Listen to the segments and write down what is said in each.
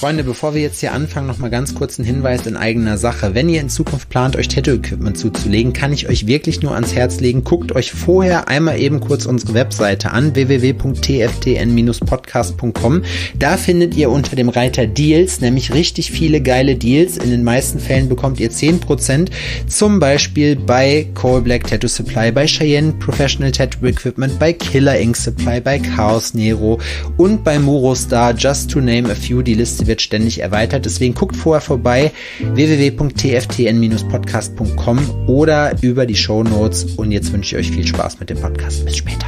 Freunde, bevor wir jetzt hier anfangen, noch mal ganz kurz ein Hinweis in eigener Sache. Wenn ihr in Zukunft plant, euch Tattoo-Equipment zuzulegen, kann ich euch wirklich nur ans Herz legen. Guckt euch vorher einmal eben kurz unsere Webseite an, www.tftn-podcast.com. Da findet ihr unter dem Reiter Deals nämlich richtig viele geile Deals. In den meisten Fällen bekommt ihr 10%, zum Beispiel bei Coal Black Tattoo Supply, bei Cheyenne Professional Tattoo Equipment, bei Killer Ink Supply, bei Chaos Nero und bei Murostar, just to name a few. Die Liste wird ständig erweitert, deswegen guckt vorher vorbei, www.tftn-podcast.com oder über die Shownotes, und jetzt wünsche ich euch viel Spaß mit dem Podcast. Bis später.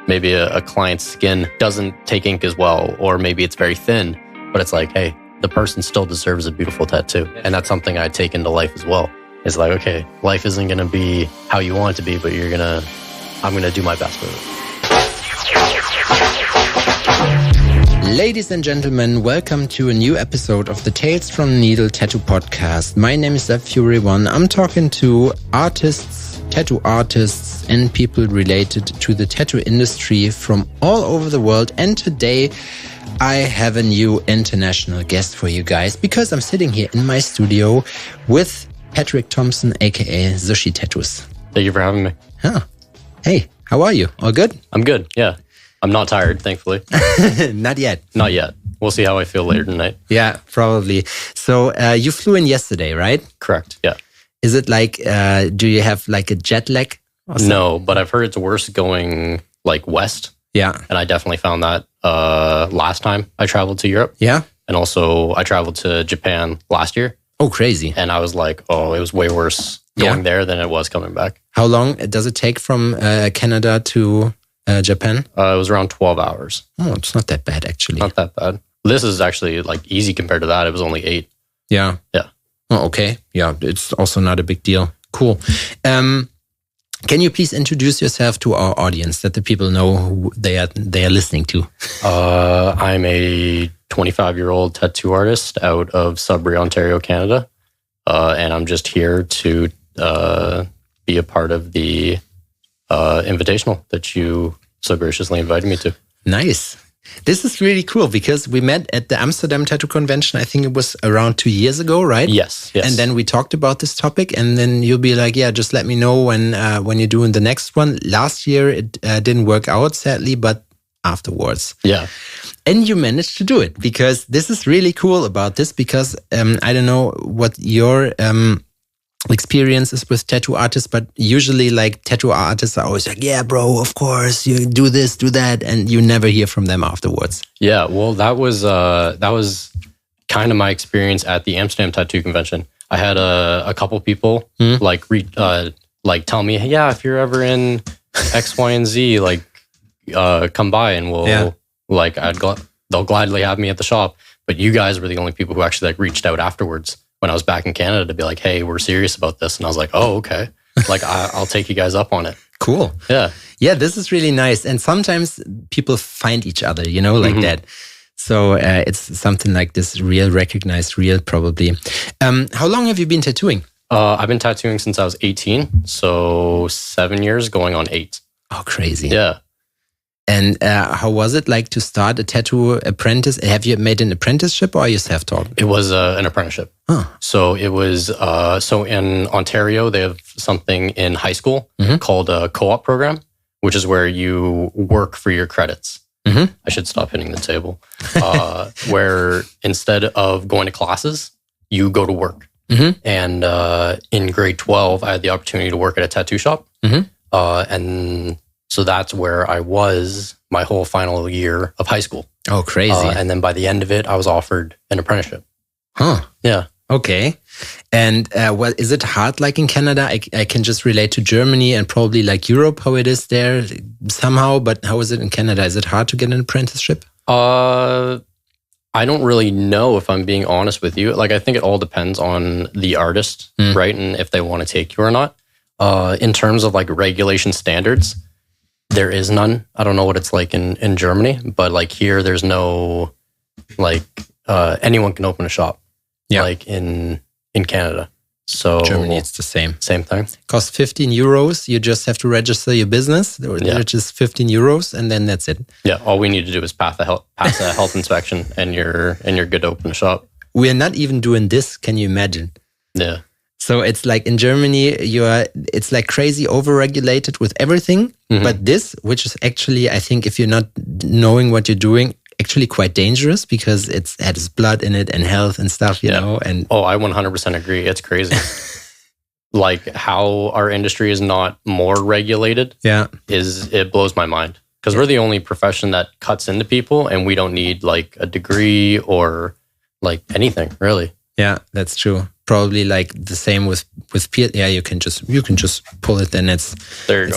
Maybe a client's skin doesn't take ink as well, or maybe it's very thin, but it's like, hey, the person still deserves a beautiful tattoo. And that's something I take into life as well. It's like, okay, life isn't going to be how you want it to be, but I'm going to do my best with it. Ladies and gentlemen, welcome to a new episode of the Tales from the Needle Tattoo Podcast. My name is Zeb Fury One. I'm talking to artists, tattoo artists, and people related to the tattoo industry from all over the world. And today I have a new international guest for you guys, because I'm sitting here in my studio with Patrick Thompson, aka Sushi Tattoos. Thank you for having me. Huh. Hey, how are you? All good? I'm good, yeah. I'm not tired, thankfully. Not yet. Not yet. We'll see how I feel later tonight. Yeah, probably. So you flew in yesterday, right? Correct, yeah. Is it like, do you have like a jet lag? No, but I've heard it's worse going like west. Yeah. And I definitely found that last time I traveled to Europe. Yeah. And also I traveled to Japan last year. Oh, crazy. And I was like, oh, it was way worse going there than it was coming back. How long does it take from Canada to Japan? It was around 12 hours. Oh, it's not that bad, actually. Not that bad. This is actually like easy compared to that. It was only 8. Yeah. Yeah. Oh, okay. Yeah, it's also not a big deal. Cool. Can you please introduce yourself to our audience, that the people know who they are listening to? I'm a 25-year-old tattoo artist out of Sudbury, Ontario, Canada. And I'm just here to be a part of the invitational that you so graciously invited me to. Nice. This is really cool, because we met at the Amsterdam Tattoo Convention. I think it was around 2 years ago, right? Yes. And then we talked about this topic, and then you'll be like, yeah, just let me know when you're doing the next one. Last year, it didn't work out, sadly, but afterwards. Yeah. And you managed to do it, because this is really cool about this, because I don't know what your experiences with tattoo artists, but usually like tattoo artists are always like, yeah, bro, of course, you do this, do that, and you never hear from them afterwards. Yeah, well, that was kind of my experience at the Amsterdam Tattoo Convention. I had a couple people like tell me, hey, yeah, if you're ever in X, Y, and Z, like come by and we'll they'll gladly have me at the shop. But you guys were the only people who actually like reached out afterwards when I was back in Canada to be like, hey, we're serious about this. And I was like, oh, okay. Like, I'll take you guys up on it. Cool. Yeah. Yeah, this is really nice. And sometimes people find each other, like that. So it's something like this, real, recognized, real, probably. How long have you been tattooing? I've been tattooing since I was 18. So 7 years going on 8. Oh, crazy. Yeah. And how was it like to start a tattoo apprentice? Have you made an apprenticeship, or are you self-taught? It was an apprenticeship. Huh. So it was, so in Ontario, they have something in high school called a co-op program, which is where you work for your credits. I should stop hitting the table. Where instead of going to classes, you go to work. And in grade 12, I had the opportunity to work at a tattoo shop. And so that's where I was my whole final year of high school. Oh, crazy. And then by the end of it, I was offered an apprenticeship. Huh. Yeah. Okay. And is it hard like in Canada? I can just relate to Germany and probably like Europe, how it is there somehow. But how is it in Canada? Is it hard to get an apprenticeship? I don't really know, if I'm being honest with you. Like, I think it all depends on the artist, right? And if they want to take you or not. In terms of like regulation standards, there is none. I don't know what it's like in Germany, but like here, there's no, like, anyone can open a shop, like in Canada. So Germany, it's the same. Same thing. Costs 15 euros. You just have to register your business, which is 15 euros, and then that's it. Yeah, all we need to do is pass a health inspection, and you're good to open a shop. We're not even doing this. Can you imagine? Yeah. So it's like in Germany, it's like crazy overregulated with everything. But this, which is actually, I think, if you're not knowing what you're doing, actually quite dangerous because it has blood in it and health and stuff, you know. And I 100% agree. It's crazy. Like how our industry is not more regulated. It blows my mind because we're the only profession that cuts into people, and we don't need like a degree or like anything really. Yeah, that's true. Probably like the same with peer. Yeah, you can just pull it, and it's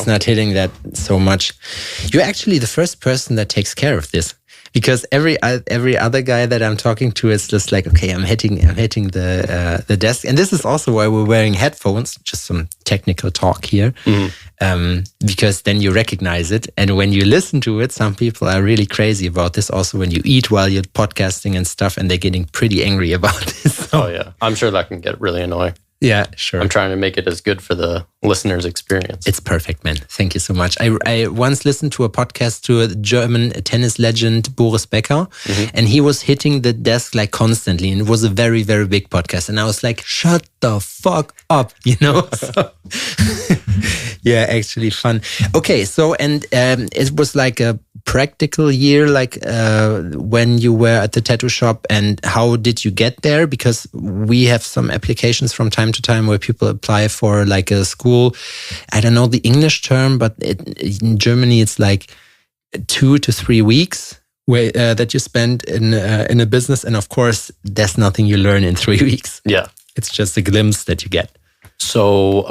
not hitting that so much. You're actually the first person that takes care of this, because every other guy that I'm talking to is just like, okay, I'm hitting the desk, and this is also why we're wearing headphones. Just some technical talk here, because then you recognize it, and when you listen to it, some people are really crazy about this. Also, when you eat while you're podcasting and stuff, and they're getting pretty angry about this. So. Oh yeah, I'm sure that can get really annoying. Yeah, sure. I'm trying to make it as good for the listener's experience. It's perfect, man. Thank you so much. I once listened to a podcast to a German tennis legend, Boris Becker, and he was hitting the desk like constantly. And it was a very, very big podcast. And I was like, shut the fuck up, you know? So, yeah, actually fun. Okay, so, and it was like a practical year, like when you were at the tattoo shop, and how did you get there? Because we have some applications from time to time where people apply for like a school. I don't know the English term, but in Germany it's like 2 to 3 weeks where that you spend in a business, and of course there's nothing you learn in 3 weeks. Yeah, it's just a glimpse that you get. So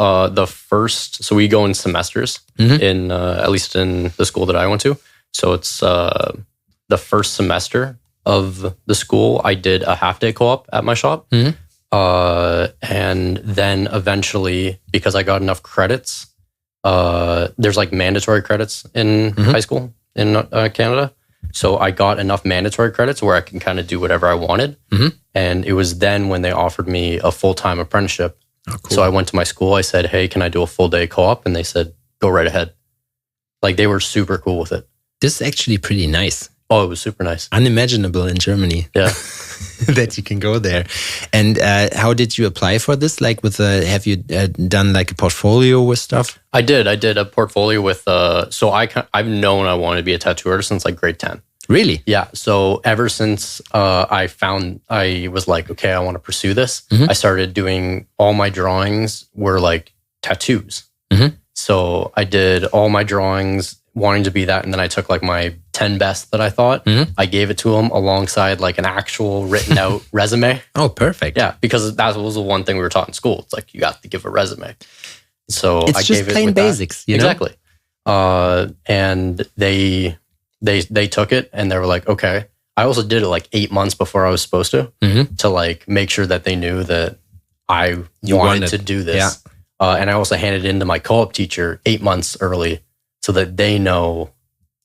so we go in semesters in at least in the school that I went to. So it's the first semester of the school, I did a half-day co-op at my shop. And then eventually, because I got enough credits, there's like mandatory credits in high school in Canada. So I got enough mandatory credits where I can kind of do whatever I wanted. And it was then when they offered me a full-time apprenticeship. Oh, cool. So I went to my school. I said, hey, can I do a full-day co-op? And they said, go right ahead. Like they were super cool with it. This is actually pretty nice. Oh, it was super nice. Unimaginable in Germany. Yeah. That you can go there. And how did you apply for this? Like have you done like a portfolio with stuff? I did a portfolio with, so I've known I wanted to be a tattoo artist since like grade 10. Really? Yeah. So ever since I was like, okay, I want to pursue this. I started doing all my drawings were like tattoos. So I did all my drawings wanting to be that. And then I took like my 10 best that I thought. I gave it to them alongside like an actual written out resume. Oh, perfect. Yeah. Because that was the one thing we were taught in school. It's like, you got to give a resume. So it's just plain basics, you know? Exactly. And they took it and they were like, okay. I also did it like 8 months before I was supposed to like make sure that they knew that I wanted to do this. Yeah. And I also handed it in to my co-op teacher 8 months early so that they know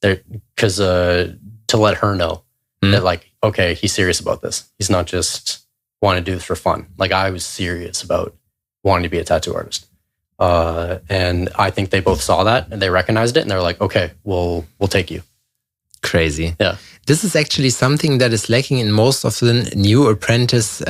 that, because to let her know that like, okay, he's serious about this. He's not just wanting to do this for fun. Like I was serious about wanting to be a tattoo artist. And I think they both saw that and they recognized it and they're like, okay, we'll take you. Crazy. Yeah. This is actually something that is lacking in most of the new apprentice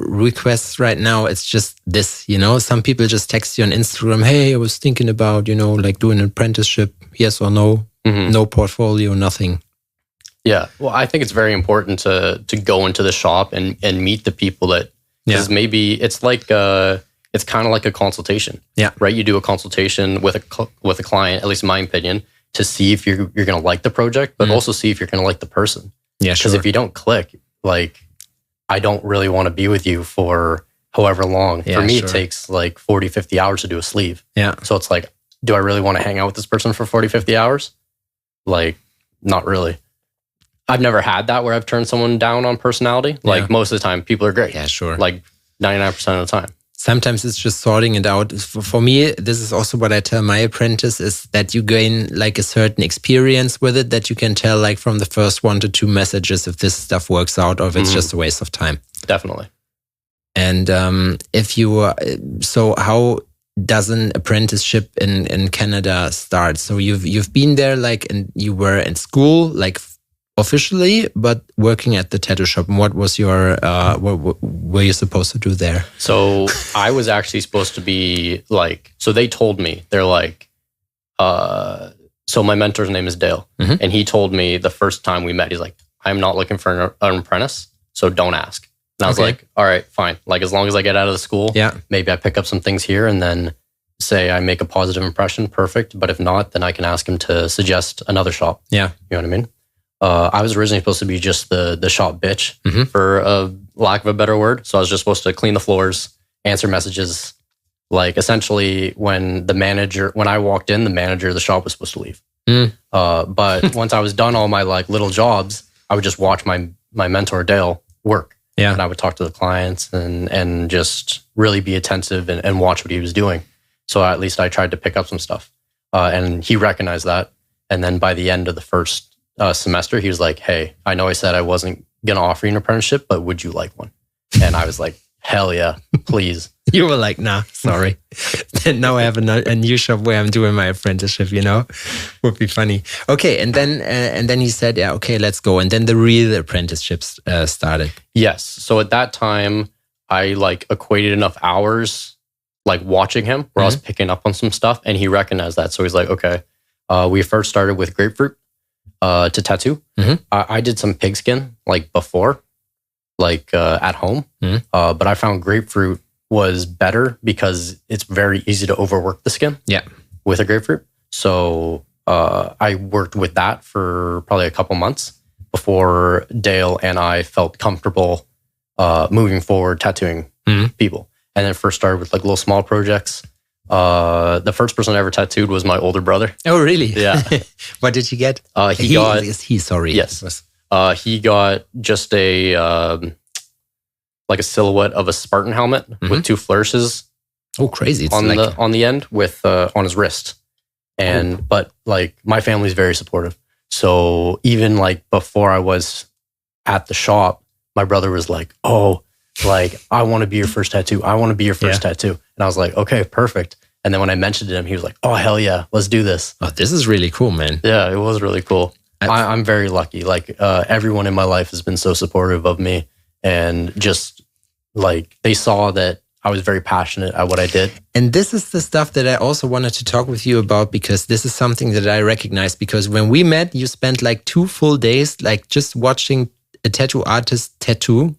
requests right now. It's just this, you know, some people just text you on Instagram, hey, I was thinking about, you know, like doing an apprenticeship, yes or no, no portfolio, nothing. Yeah. Well, I think it's very important to go into the shop and meet the people that, because maybe it's like, it's kind of like a consultation. Yeah. Right. You do a consultation with a client, at least in my opinion, to see if you're going to like the project, but also see if you're going to like the person. Yeah, sure. Because if you don't click, like, I don't really want to be with you for however long. Yeah, for me, it takes like 40, 50 hours to do a sleeve. Yeah. So it's like, do I really want to hang out with this person for 40, 50 hours? Like, not really. I've never had that where I've turned someone down on personality. Like most of the time, people are great. Yeah, sure. Like 99% of the time. Sometimes it's just sorting it out. For me, this is also what I tell my apprentice is that you gain like a certain experience with it that you can tell like from the first 1 to 2 messages if this stuff works out or if it's just a waste of time. Definitely. And if you so how does an apprenticeship in Canada start? So you've been there like, and you were in school like officially, but working at the tattoo shop. And what was your what were you supposed to do there? So I was actually supposed to be like, so they told me, they're like, so my mentor's name is Dale, and he told me the first time we met, he's like, I'm not looking for an apprentice, so don't ask. And I was like, all right, fine. Like, as long as I get out of the school, maybe I pick up some things here and then say I make a positive impression, perfect. But if not, then I can ask him to suggest another shop. Yeah. You know what I mean? I was originally supposed to be just the shop bitch, for a lack of a better word. So I was just supposed to clean the floors, answer messages. Like, essentially, when I walked in, the manager of the shop was supposed to leave. But once I was done all my like little jobs, I would just watch my mentor Dale work. Yeah. And I would talk to the clients and just really be attentive and watch what he was doing. So at least I tried to pick up some stuff. And he recognized that. And then by the end of the first semester, he was like, hey, I know I said I wasn't going to offer you an apprenticeship, but would you like one? And I was like, hell yeah, please. You were like, nah, sorry. Now I have a new shop where I'm doing my apprenticeship, you know? Would be funny. Okay, and then he said, yeah, okay, let's go. And then the real apprenticeships started. Yes. So at that time, I like equated enough hours like watching him where I was picking up on some stuff, and he recognized that. So he's like, okay, we first started with grapefruit to tattoo. I did some pigskin like before, like at home, but I found grapefruit was better because it's very easy to overwork the skin with a grapefruit. So I worked with that for probably a couple months before Dale and I felt comfortable moving forward tattooing people. And then first started with like little small projects. The first person I ever tattooed was my older brother. Oh, really? Yeah. What did he get? He got just like a silhouette of a Spartan helmet with two flourishes. Oh, crazy! It's on the end with on his wrist. And but like my family's very supportive. So even like before I was at the shop, my brother was like, "Oh, like I want to be your first tattoo. I want to be your first tattoo." And I was like, "Okay, perfect." And then when I mentioned it to him, he was like, "Oh, hell yeah, let's do this." Oh, this is really cool, man. Yeah, it was really cool. I'm very lucky. Like everyone in my life has been so supportive of me. And just like they saw that I was very passionate at what I did. And this is the stuff that I also wanted to talk with you about, because this is something that I recognize. Because when we met, you spent like 2 full days, like just watching a tattoo artist tattoo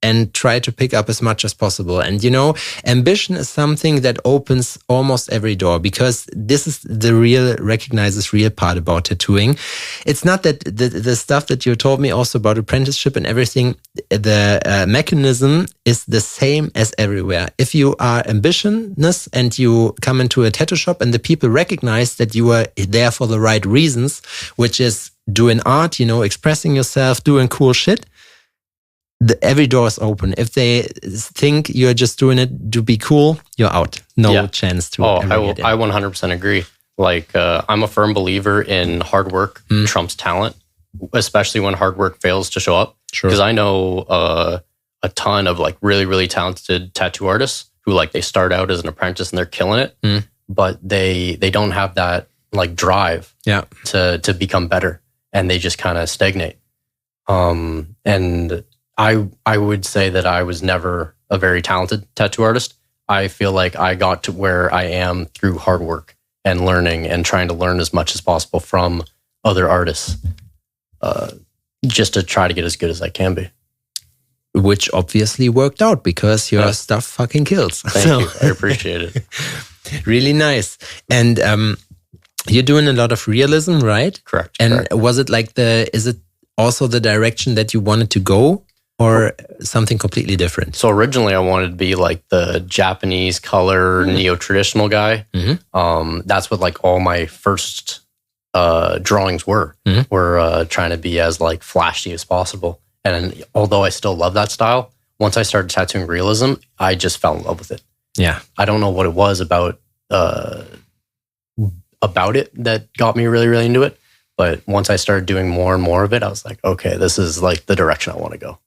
and try to pick up as much as possible. And, you know, ambition is something that opens almost every door, because this is the recognizes real part about tattooing. It's not that the stuff that you told me also about apprenticeship and everything, the mechanism is the same as everywhere. If you are ambitious and you come into a tattoo shop and the people recognize that you are there for the right reasons, which is doing art, you know, expressing yourself, doing cool shit, every door is open. If they think you're just doing it to be cool, you're out. No chance to. I 100% agree. Like I'm a firm believer in hard work trumps talent, especially when hard work fails to show up. Because I know a ton of like really, really talented tattoo artists who like they start out as an apprentice and they're killing it, but they don't have that like drive to become better, and they just kind of stagnate. And I would say that I was never a very talented tattoo artist. I feel like I got to where I am through hard work and learning and trying to learn as much as possible from other artists, just to try to get as good as I can be. Which obviously worked out, because your stuff fucking kills. Thank you. I appreciate it. Really nice. And you're doing a lot of realism, right? Correct. And was it like is it also the direction that you wanted to go? Or something completely different? So originally I wanted to be like the Japanese color neo-traditional guy. That's what like all my first drawings were trying to be as like flashy as possible. And although I still love that style, once I started tattooing realism, I just fell in love with it. Yeah. I don't know what it was about it that got me really, really into it. But once I started doing more and more of it, I was like, okay, this is like the direction I want to go.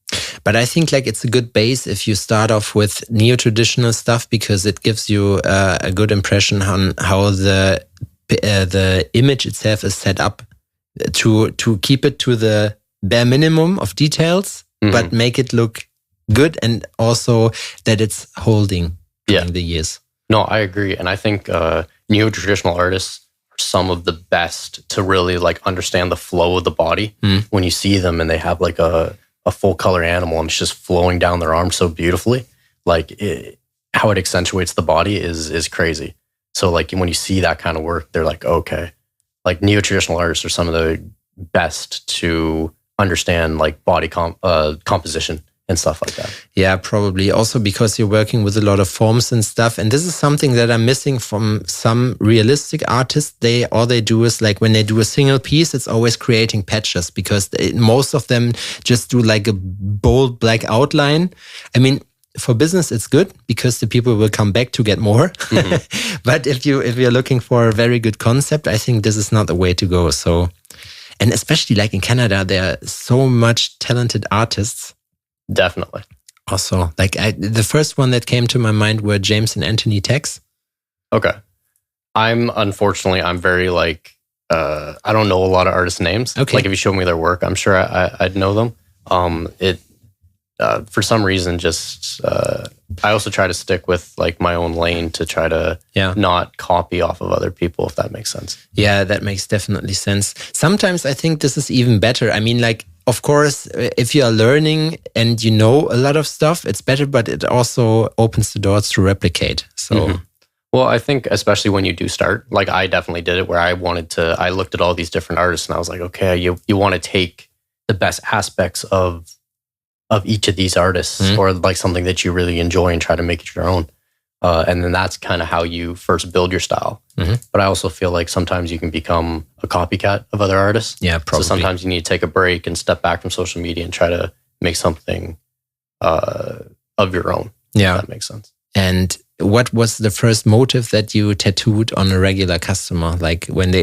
But I think like it's a good base if you start off with neo-traditional stuff, because it gives you a good impression on how the image itself is set up to keep it to the bare minimum of details, but make it look good, and also that it's holding during the years. No, I agree. And I think neo-traditional artists are some of the best to really like understand the flow of the body. When you see them and they have like a full color animal and it's just flowing down their arm so beautifully, like how it accentuates the body is crazy. So like when you see that kind of work, they're like, okay, like neo-traditional artists are some of the best to understand like body composition and stuff like that. Yeah, probably. Also because you're working with a lot of forms and stuff. And this is something that I'm missing from some realistic artists. All they do is like when they do a single piece, it's always creating patches, because most of them just do like a bold black outline. I mean, for business, it's good because the people will come back to get more. But if you're looking for a very good concept, I think this is not the way to go. So, and especially like in Canada, there are so much talented artists. Definitely. Also, like the first one that came to my mind were James and Anthony Tex. Okay. I'm very like, I don't know a lot of artists' names. Okay. Like if you show me their work, I'm sure I'd know them. For some reason, just I also try to stick with like my own lane to try to not copy off of other people, if that makes sense. Yeah, that makes definitely sense. Sometimes I think this is even better. I mean, like, of course, if you are learning and you know a lot of stuff, it's better, but it also opens the doors to replicate. So, well, I think especially when you do start, like I definitely did it where I looked at all these different artists and I was like, okay, you want to take the best aspects of each of these artists or like something that you really enjoy and try to make it your own. And then that's kind of how you first build your style. But I also feel like sometimes you can become a copycat of other artists. Yeah, probably. So sometimes you need to take a break and step back from social media and try to make something of your own. Yeah. If that makes sense. And what was the first motive that you tattooed on a regular customer? Like when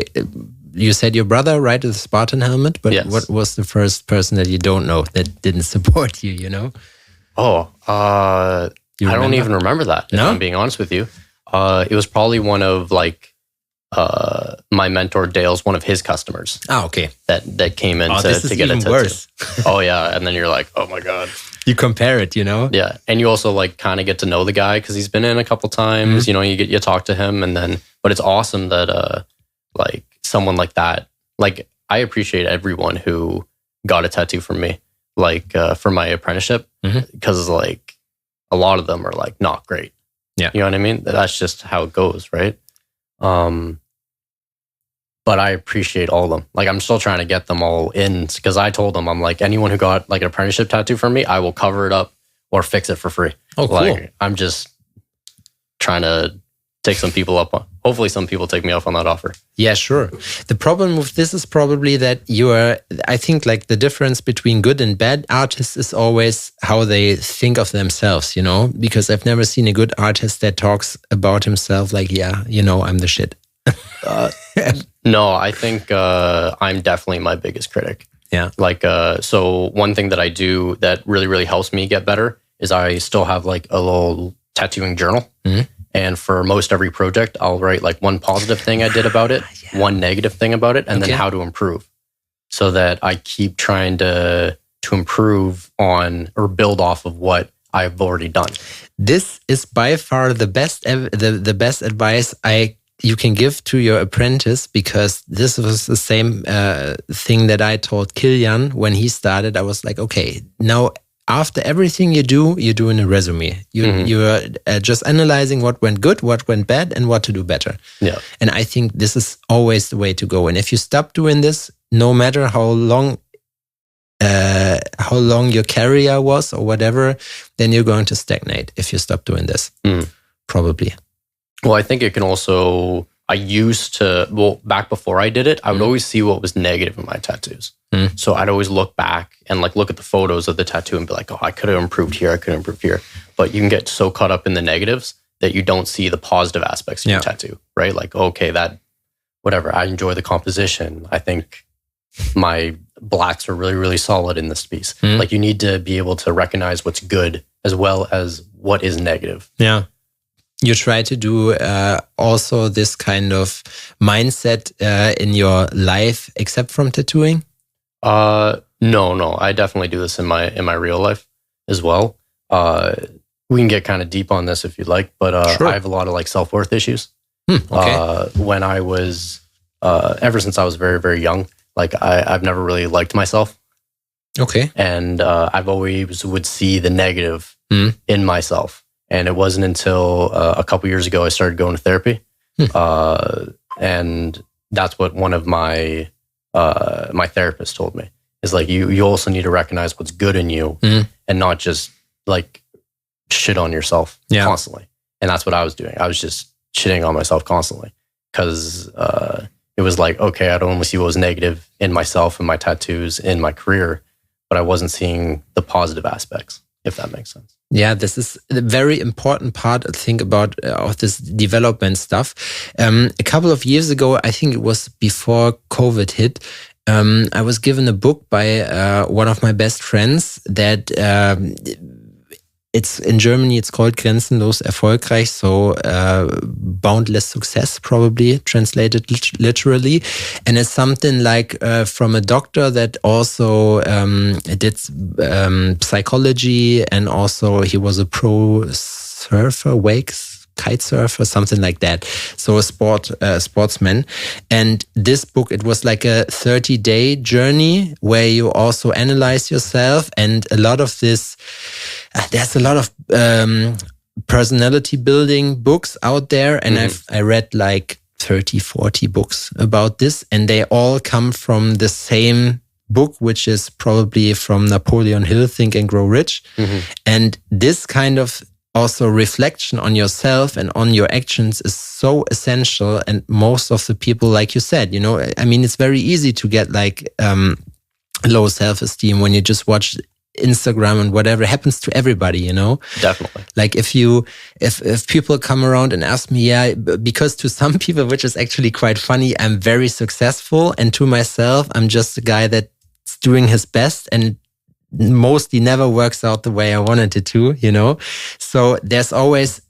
you said your brother, right, the Spartan helmet, but yes. What was the first person that you don't know that didn't support you, you know? I don't even remember that, if I'm being honest with you. It was probably one of like my mentor Dale's, one of his customers. Oh, okay. That came in to get a tattoo. Worse. Oh yeah, and then you're like, oh my God. You compare it, you know? Yeah, and you also like kind of get to know the guy because he's been in a couple times. You know, you talk to him, but it's awesome that like someone like that. Like I appreciate everyone who got a tattoo from me, like for my apprenticeship, because like a lot of them are like not great. Yeah, you know what I mean. That's just how it goes, right? But I appreciate all of them. Like I'm still trying to get them all in because I told them, I'm like, anyone who got like an apprenticeship tattoo from me, I will cover it up or fix it for free. Oh, cool. Like I'm just trying to take some people up on. Hopefully some people take me up on that offer. Yeah, sure. The problem with this is probably that I think like the difference between good and bad artists is always how they think of themselves, you know, because I've never seen a good artist that talks about himself like, yeah, you know, I'm the shit. No, I think I'm definitely my biggest critic. Yeah. Like, so one thing that I do that really, really helps me get better is I still have like a little tattooing journal. And for most every project, I'll write like one positive thing I did about it, one negative thing about it, and then how to improve. So that I keep trying to improve on or build off of what I've already done. This is by far the best advice you can give to your apprentice, because this was the same thing that I told Kilian when he started. I was like, okay, now after everything you do in a resume. You're just analyzing what went good, what went bad, and what to do better. Yeah. And I think this is always the way to go. And if you stop doing this, no matter how long your career was or whatever, then you're going to stagnate if you stop doing this. Probably. Well, I think it can also, back before I did it, I would always see what was negative in my tattoos. So I'd always look back and like look at the photos of the tattoo and be like, oh, I could have improved here, I could have improved here. But you can get so caught up in the negatives that you don't see the positive aspects of your tattoo, right? Like, okay, that, whatever, I enjoy the composition. I think my blacks are really, really solid in this piece. Like you need to be able to recognize what's good as well as what is negative. Yeah. You try to do also this kind of mindset in your life, except from tattooing? No. I definitely do this in my real life as well. We can get kind of deep on this if you'd like, but Sure. I have a lot of like self-worth issues. Okay. When I was, ever since I was very, very young, like I've never really liked myself. Okay. And I've always would see the negative in myself. And it wasn't until a couple years ago I started going to therapy. And that's what one of my my therapists told me, is like, you also need to recognize what's good in you and not just like shit on yourself constantly. And that's what I was doing. I was just shitting on myself constantly because it was like, okay, I'd only see what was negative in myself and my tattoos, in my career, but I wasn't seeing the positive aspects, if that makes sense. Yeah, this is a very important part, I think, about of this development stuff. A couple of years ago, I think it was before COVID hit, I was given a book by one of my best friends that it's in Germany, it's called Grenzenlos Erfolgreich, so boundless success, probably translated literally. And it's something like from a doctor that also did psychology, and also he was a pro surfer, kite surfer, something like that. So a sportsman. And this book, it was like a 30-day journey where you also analyze yourself, and a lot of this, there's a lot of personality building books out there. And I read like 30, 40 books about this, and they all come from the same book, which is probably from Napoleon Hill, Think and Grow Rich. And this kind of also reflection on yourself and on your actions is so essential. And most of the people, like you said, I mean, it's very easy to get like low self-esteem when you just watch Instagram and whatever. It happens to everybody, Definitely. Like if people come around and ask me, because to some people, which is actually quite funny, I'm very successful, and to myself, I'm just a guy that's doing his best and mostly never works out the way I wanted it to, So there's always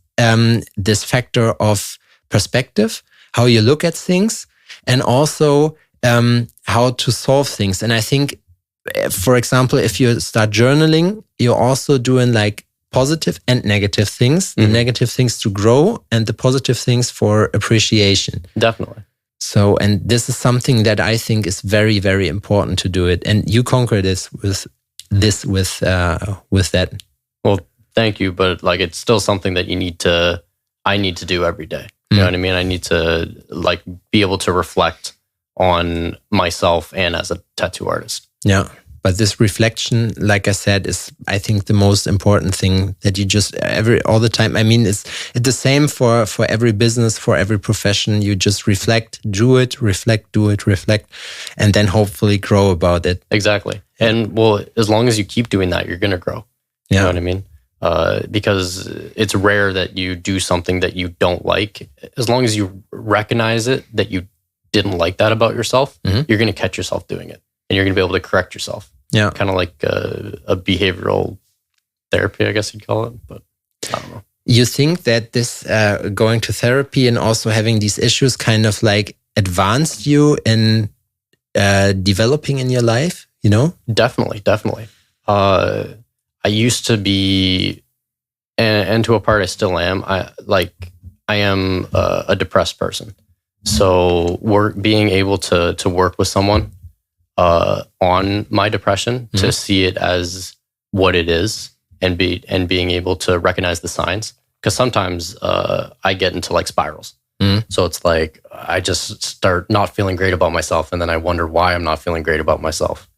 this factor of perspective, how you look at things, and also how to solve things. And I think, for example, if you start journaling, you're also doing like positive and negative things, the negative things to grow and the positive things for appreciation. Definitely. So, and this is something that I think is very, very important to do it. And you conquer this with that. Well, thank you, but like it's still something that I need to do every day. You know what I mean? I need to like be able to reflect on myself and as a tattoo artist. Yeah. But this reflection, like I said, is, I think, the most important thing that you just all the time. I mean, it's the same for every business, for every profession. You just reflect, do it, reflect, do it, reflect, and then hopefully grow about it. Exactly. And well, as long as you keep doing that, you're going to grow. You know what I mean? Because it's rare that you do something that you don't like. As long as you recognize it, that you didn't like that about yourself, you're going to catch yourself doing it. And you're going to be able to correct yourself. Yeah. Kind of like a behavioral therapy, I guess you'd call it. But I don't know. You think that this going to therapy and also having these issues kind of like advanced you in developing in your life, Definitely. I used to be, and to a part I still am, I am a depressed person. So being able to work with someone on my depression, to see it as what it is, and being able to recognize the signs, because sometimes I get into like spirals. So it's like I just start not feeling great about myself, and then I wonder why I'm not feeling great about myself,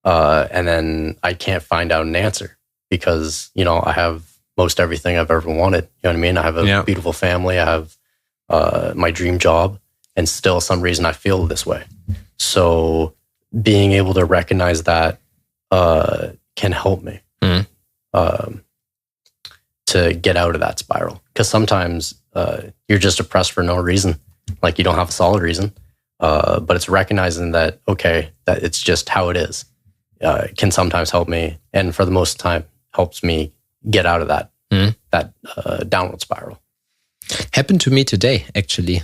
and then I can't find out an answer, because I have most everything I've ever wanted. You know what I mean? I have a beautiful family. I have my dream job, and still some reason I feel this way. So being able to recognize that can help me to get out of that spiral. Because sometimes you're just depressed for no reason. Like you don't have a solid reason. But it's recognizing that, okay, that it's just how it is. It can sometimes help me, and for the most time helps me get out of that downward spiral. Happened to me today, actually.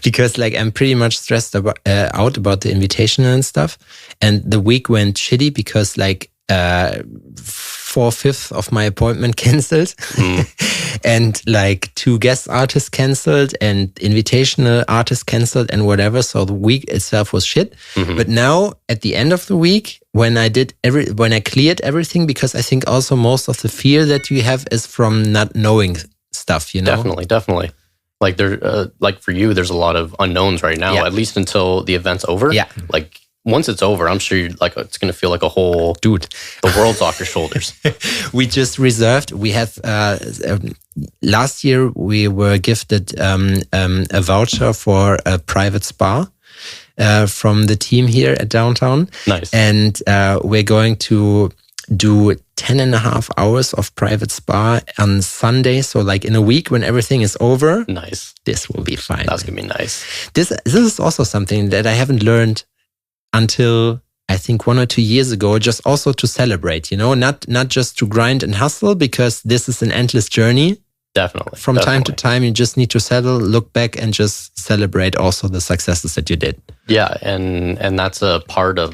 Because like I'm pretty much stressed out about the invitational and stuff. And the week went shitty because like 4/5 of my appointment canceled. And like 2 guest artists canceled and invitational artists canceled and whatever. So the week itself was shit. But now at the end of the week, when I cleared everything, because I think also most of the fear that you have is from not knowing stuff, you know? Definitely. Like like for you, there's a lot of unknowns right now, at least until the event's over. Yeah. Like once it's over, I'm sure it's going to feel like a whole the world's off your shoulders. We just reserved. We have last year we were gifted a voucher for a private spa from the team here at downtown. Nice. And we're going to do 10.5 hours of private spa on Sunday. So like in a week when everything is over. Nice. This will be fine. That's going to be nice. This is also something that I haven't learned until I think 1 or 2 years ago, just also to celebrate, you know, not just to grind and hustle, because this is an endless journey. Definitely. From time to time, you just need to settle, look back and just celebrate also the successes that you did. Yeah. And that's a part of,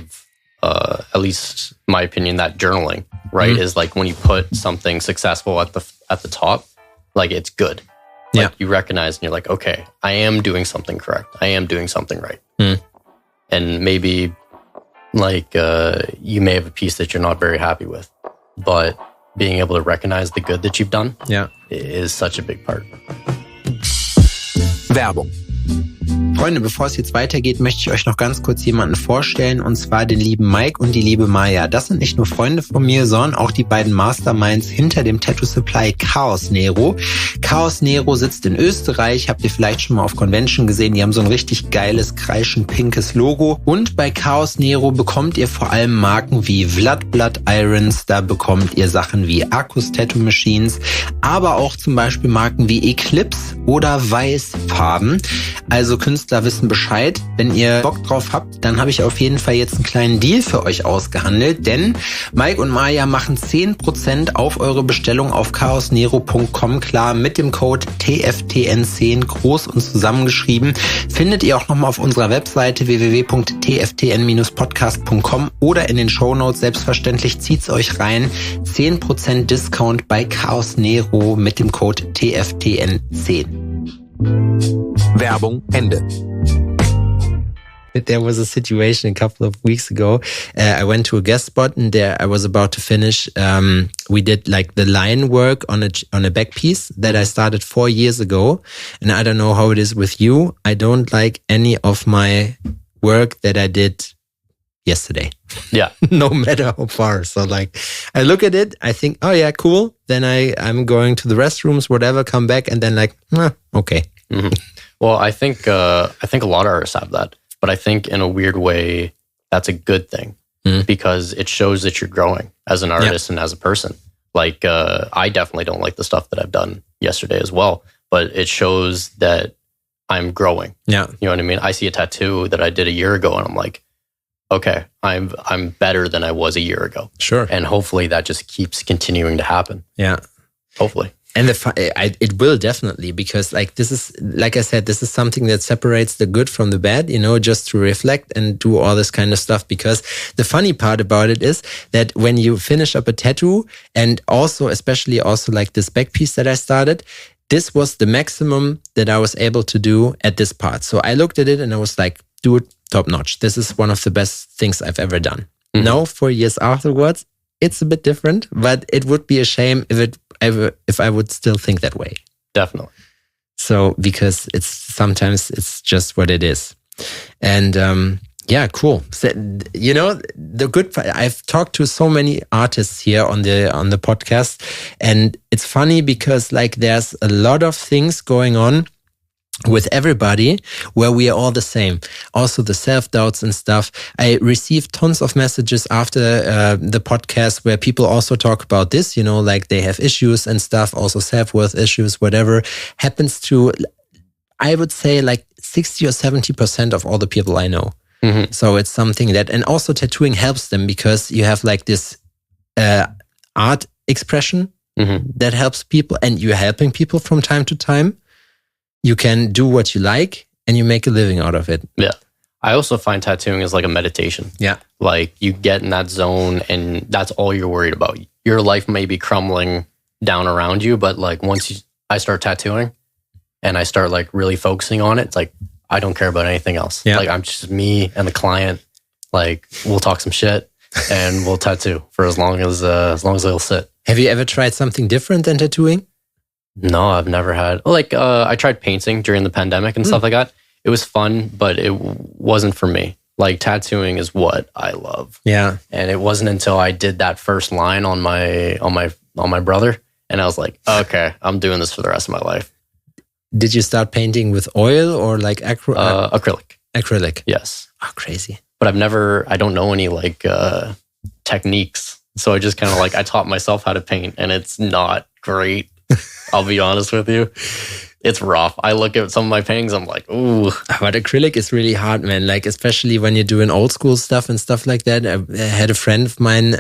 at least my opinion, that journaling, right, is like when you put something successful at the top, like it's good. Like you recognize and you're like, okay, I am doing something correct. I am doing something right. And maybe like you may have a piece that you're not very happy with, but being able to recognize the good that you've done is such a big part. Werbung. Freunde, bevor es jetzt weitergeht, möchte ich euch noch ganz kurz jemanden vorstellen, und zwar den lieben Mike und die liebe Maya. Das sind nicht nur Freunde von mir, sondern auch die beiden Masterminds hinter dem Tattoo Supply Chaos Nero. Chaos Nero sitzt in Österreich, habt ihr vielleicht schon mal auf Convention gesehen. Die haben so ein richtig geiles, kreischend pinkes Logo. Und bei Chaos Nero bekommt ihr vor allem Marken wie Vlad Blood Irons, da bekommt ihr Sachen wie Arcus Tattoo Machines, aber auch zum Beispiel Marken wie Eclipse oder Weißfarben. Also Künstler wissen Bescheid. Wenn ihr Bock drauf habt, dann habe ich auf jeden Fall jetzt einen kleinen Deal für euch ausgehandelt, denn Mike und Maya machen 10% auf eure Bestellung auf chaosnero.com klar mit dem Code TFTN10 groß und zusammengeschrieben. Findet ihr auch nochmal auf unserer Webseite www.tftn-podcast.com oder in den Shownotes. Selbstverständlich zieht's euch rein. 10% Discount bei Chaos Nero mit dem Code TFTN10. Werbung Ende. There was a situation a couple of weeks ago. I went to a guest spot and there I was about to finish. We did like the line work on a back piece that I started 4 years ago. And I don't know how it is with you. I don't like any of my work that I did yesterday. Yeah. No matter how far. So like I look at it, I think, oh yeah, cool. Then I'm going to the restrooms, whatever, come back and then like, okay. Mm-hmm. Well, I think a lot of artists have that, but I think in a weird way, that's a good thing because it shows that you're growing as an artist and as a person. Like, I definitely don't like the stuff that I've done yesterday as well, but it shows that I'm growing. Yeah. You know what I mean? I see a tattoo that I did a year ago and I'm like, okay, I'm better than I was a year ago. Sure. And hopefully that just keeps continuing to happen. Yeah. Hopefully. And it will definitely, because like this is, like I said, this is something that separates the good from the bad, you know, just to reflect and do all this kind of stuff. Because the funny part about it is that when you finish up a tattoo, and also, especially also like this back piece that I started, this was the maximum that I was able to do at this part. So I looked at it and I was like, dude, top notch. This is one of the best things I've ever done. Mm-hmm. Now, 4 years afterwards, it's a bit different, but it would be a shame if I would still think that way. Definitely. So, because sometimes it's just what it is. And yeah, cool. So, you know, the good part, I've talked to so many artists here on the podcast, and it's funny because like there's a lot of things going on with everybody where we are all the same. Also the self-doubts and stuff. I received tons of messages after the podcast where people also talk about this, you know, like they have issues and stuff, also self-worth issues, whatever happens to, I would say like 60 or 70% of all the people I know. So it's something that, and also tattooing helps them because you have like this art expression that helps people, and you're helping people from time to time. You can do what you like and you make a living out of it. Yeah. I also find tattooing is like a meditation. Yeah. Like you get in that zone and that's all you're worried about. Your life may be crumbling down around you, but like once I start tattooing and I start like really focusing on it, it's like, I don't care about anything else. Yeah. Like I'm just me and the client. Like we'll talk some shit and we'll tattoo for as long as they'll sit. Have you ever tried something different than tattooing? No, I've never had. Like I tried painting during the pandemic and stuff like that. It was fun, but it wasn't for me. Like tattooing is what I love. Yeah. And it wasn't until I did that first line on my brother, and I was like, okay, I'm doing this for the rest of my life. Did you start painting with oil or like acrylic? Acrylic. Yes. Oh, crazy. But I don't know any like techniques. So I just kind of like, I taught myself how to paint, and it's not great. I'll be honest with you. It's rough. I look at some of my paintings, I'm like, ooh. But acrylic is really hard, man. Like, especially when you're doing old school stuff and stuff like that. I had a friend of mine,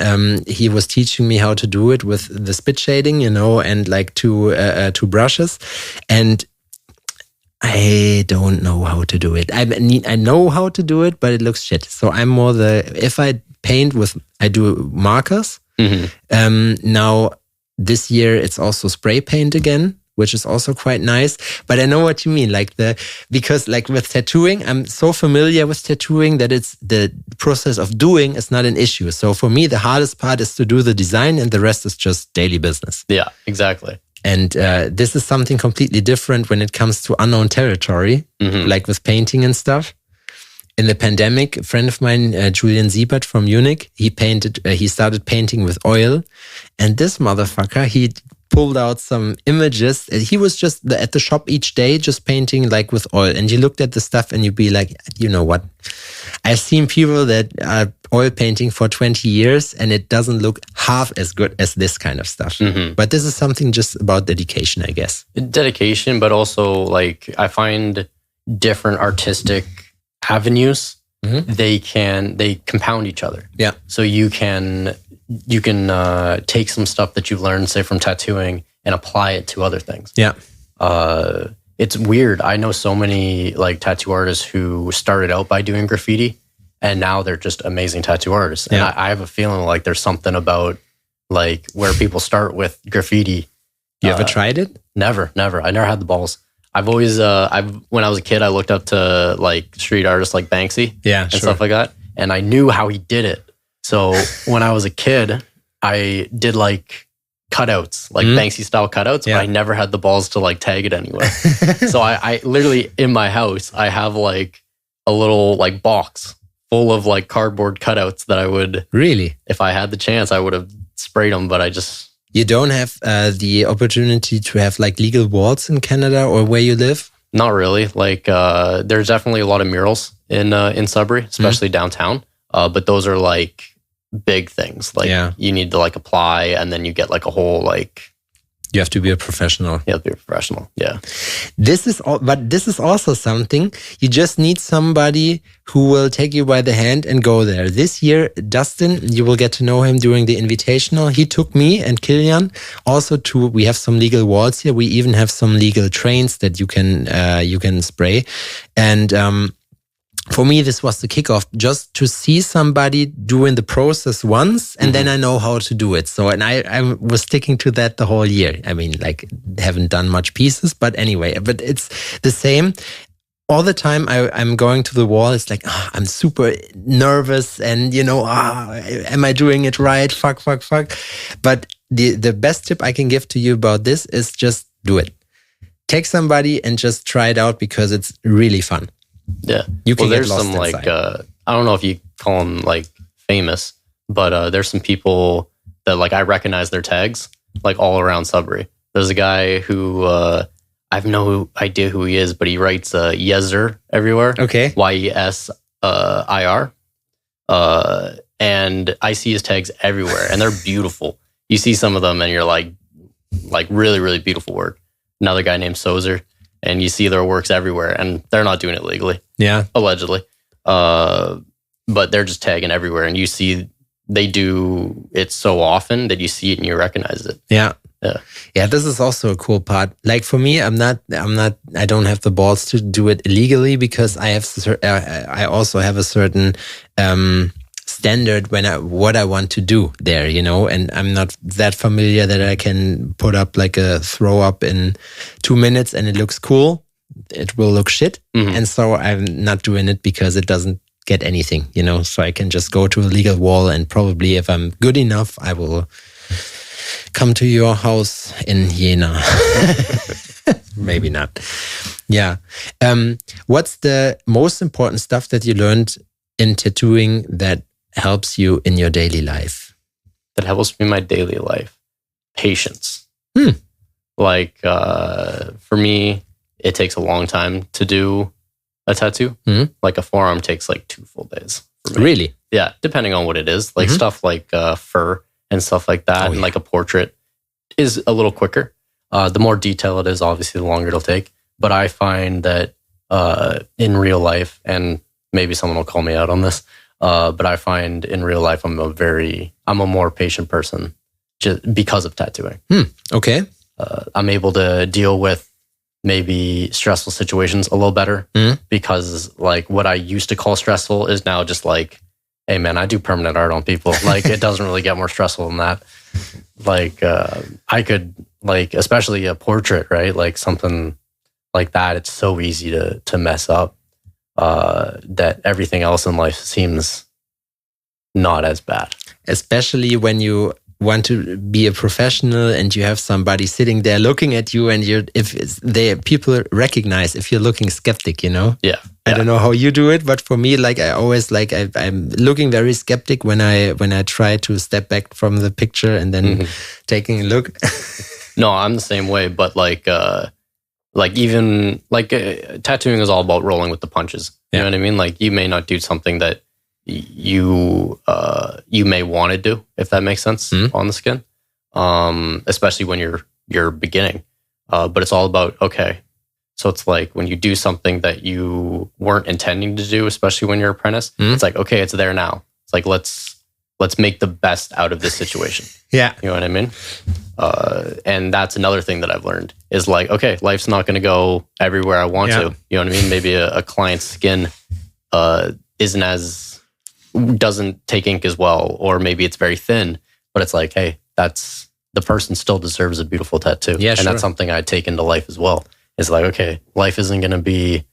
he was teaching me how to do it with the spit shading, you know, and like two brushes. And I don't know how to do it. I know how to do it, but it looks shit. So I'm more if I paint I do markers. Now, this year, it's also spray paint again, which is also quite nice. But I know what you mean, because with tattooing, I'm so familiar with tattooing that it's the process of doing is not an issue. So for me, the hardest part is to do the design, and the rest is just daily business. Yeah, exactly. And this is something completely different when it comes to unknown territory, like with painting and stuff. In the pandemic, a friend of mine, Julian Siebert from Munich, he started painting with oil. And this motherfucker, he pulled out some images. He was just at the shop each day, just painting like with oil. And you looked at the stuff and you'd be like, you know what? I've seen people that are oil painting for 20 years and it doesn't look half as good as this kind of stuff. But this is something just about dedication, I guess. Dedication, but also like I find different artistic avenues, they compound each other. Yeah. So you can take some stuff that you've learned, say from tattooing, and apply it to other things. Yeah. It's weird. I know so many like tattoo artists who started out by doing graffiti, and now they're just amazing tattoo artists. And I have a feeling like there's something about like where people start with graffiti. You ever tried it? Never. I never had the balls. I've always, when I was a kid, I looked up to like street artists like Banksy and stuff like that. And I knew how he did it. So when I was a kid, I did like cutouts, like Banksy style cutouts, but I never had the balls to like tag it anywhere. So I literally in my house, I have like a little like box full of like cardboard cutouts that I would, really, if I had the chance, I would have sprayed them, but I just... You don't have the opportunity to have like legal walls in Canada or where you live? Not really. Like there's definitely a lot of murals in Sudbury, especially downtown. But those are like big things. Like you need to like apply, and then you get like a whole like... You have to be a professional. You have to be a professional. Yeah. This is also something. You just need somebody who will take you by the hand and go there. This year, Dustin, you will get to know him during the Invitational. He took me and Kilian also we have some legal walls here. We even have some legal trains that you can spray. And for me, this was the kickoff, just to see somebody doing the process once, and then I know how to do it. So, and I was sticking to that the whole year. I mean, like, haven't done much pieces, but anyway, but it's the same. All the time I'm going to the wall, it's like, I'm super nervous and, am I doing it right? Fuck. But the best tip I can give to you about this is just do it. Take somebody and just try it out, because it's really fun. Yeah. There's some like, I don't know if you call them like famous, but there's some people that like I recognize their tags like all around Sudbury. There's a guy who I have no idea who he is, but he writes Yeser everywhere. Okay. YESIR. And I see his tags everywhere, and they're beautiful. You see some of them and you're like really, really beautiful work. Another guy named Sozer. and you see their works everywhere, and they're not doing it legally. Yeah. Allegedly. But they're just tagging everywhere, and you see they do it so often that you see it and you recognize it. Yeah. Yeah. Yeah, this is also a cool part. Like for me, I don't have the balls to do it illegally because I also have a certain standard what I want to do there, and I'm not that familiar that I can put up like a throw up in 2 minutes and it looks cool. It will look shit. Mm-hmm. And so I'm not doing it because it doesn't get anything, so I can just go to a legal wall, and probably if I'm good enough, I will come to your house in Jena. Maybe not. Yeah. What's the most important stuff that you learned in tattooing that helps you in your daily life? That helps me in my daily life? Patience. Like, for me, it takes a long time to do a tattoo. Mm-hmm. Like a forearm takes like 2 full days. For me. Really? Yeah, depending on what it is. Like stuff like fur and stuff like that, and like a portrait is a little quicker. The more detail it is, obviously, the longer it'll take. But I find that in real life, and maybe someone will call me out on this, but I find in real life I'm a more patient person just because of tattooing. Okay. I'm able to deal with maybe stressful situations a little better because like what I used to call stressful is now just like, hey man, I do permanent art on people. Like it doesn't really get more stressful than that. Like I could like, especially a portrait, right? Like something like that. It's so easy to mess up that everything else in life seems not as bad. Especially when you want to be a professional and you have somebody sitting there looking at you, and people recognize if you're looking skeptic, Yeah. I don't know how you do it, but for me, like I always I'm looking very skeptic when I try to step back from the picture and then taking a look. No, I'm the same way, but even tattooing is all about rolling with the punches. You know what I mean? Like you may not do something that you may want to do, if that makes sense, on the skin, especially when you're beginning. But it's all about, okay, so it's like when you do something that you weren't intending to do, especially when you're an apprentice, it's like, okay, it's there now. It's like, let's make the best out of this situation. Yeah. You know what I mean? And that's another thing that I've learned is like, okay, life's not going to go everywhere I want to. You know what I mean? Maybe a client's skin doesn't take ink as well, or maybe it's very thin, but it's like, hey, the person still deserves a beautiful tattoo. Yeah, and that's something I take into life as well. It's like, okay, life isn't going to be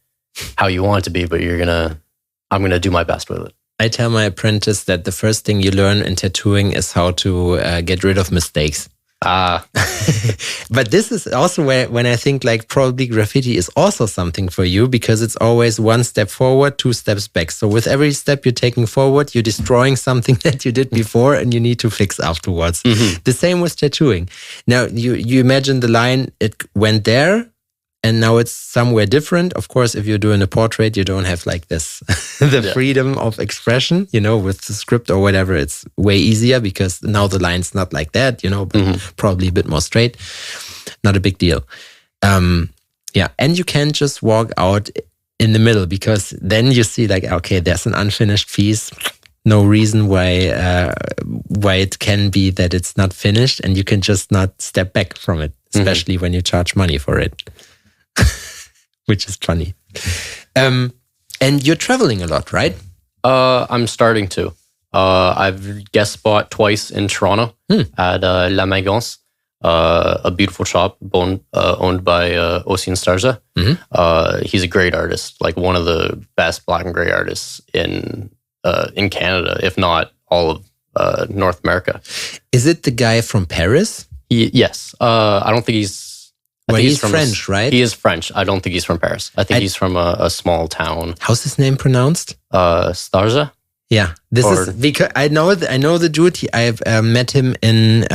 how you want it to be, but I'm going to do my best with it. I tell my apprentice that the first thing you learn in tattooing is how to get rid of mistakes. But this is also when I think like probably graffiti is also something for you, because it's always 1 step forward, 2 steps back. So with every step you're taking forward, you're destroying something that you did before and you need to fix afterwards. The same with tattooing. Now you imagine the line, it went there and now it's somewhere different. Of course, if you're doing a portrait, you don't have like this, freedom of expression, with the script or whatever. It's way easier because now the line's not like that, but probably a bit more straight. Not a big deal. And you can just walk out in the middle, because then you see like, okay, there's an unfinished piece. No reason why it can be that it's not finished, and you can just not step back from it, especially when you charge money for it. Which is funny. And you're traveling a lot, right? I'm starting to. I've guest spot twice in Toronto at La Magance, a beautiful shop owned by Ossian Starza. He's a great artist, like one of the best black and gray artists in Canada, if not all of North America. Is it the guy from Paris? Yes. I don't think he's... he's French, right? He is French. I don't think he's from Paris. I think he's from a small town. How's his name pronounced? Starza. Yeah, this is because I know the dude. I've met him in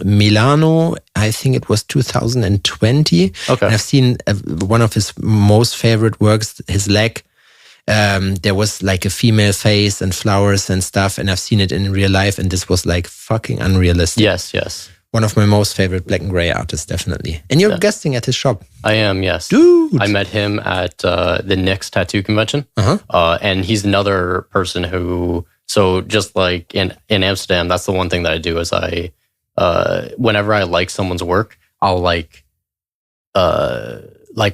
Milano. I think it was 2020. Okay, and I've seen one of his most favorite works, his leg. There was like a female face and flowers and stuff, and I've seen it in real life, and this was like fucking unrealistic. Yes. One of my most favorite black and gray artists, definitely. And you're guesting at his shop. I am, yes. Dude! I met him at the Knicks tattoo convention. And he's another person who, so just like in Amsterdam, that's the one thing that I do is whenever I like someone's work, I'll like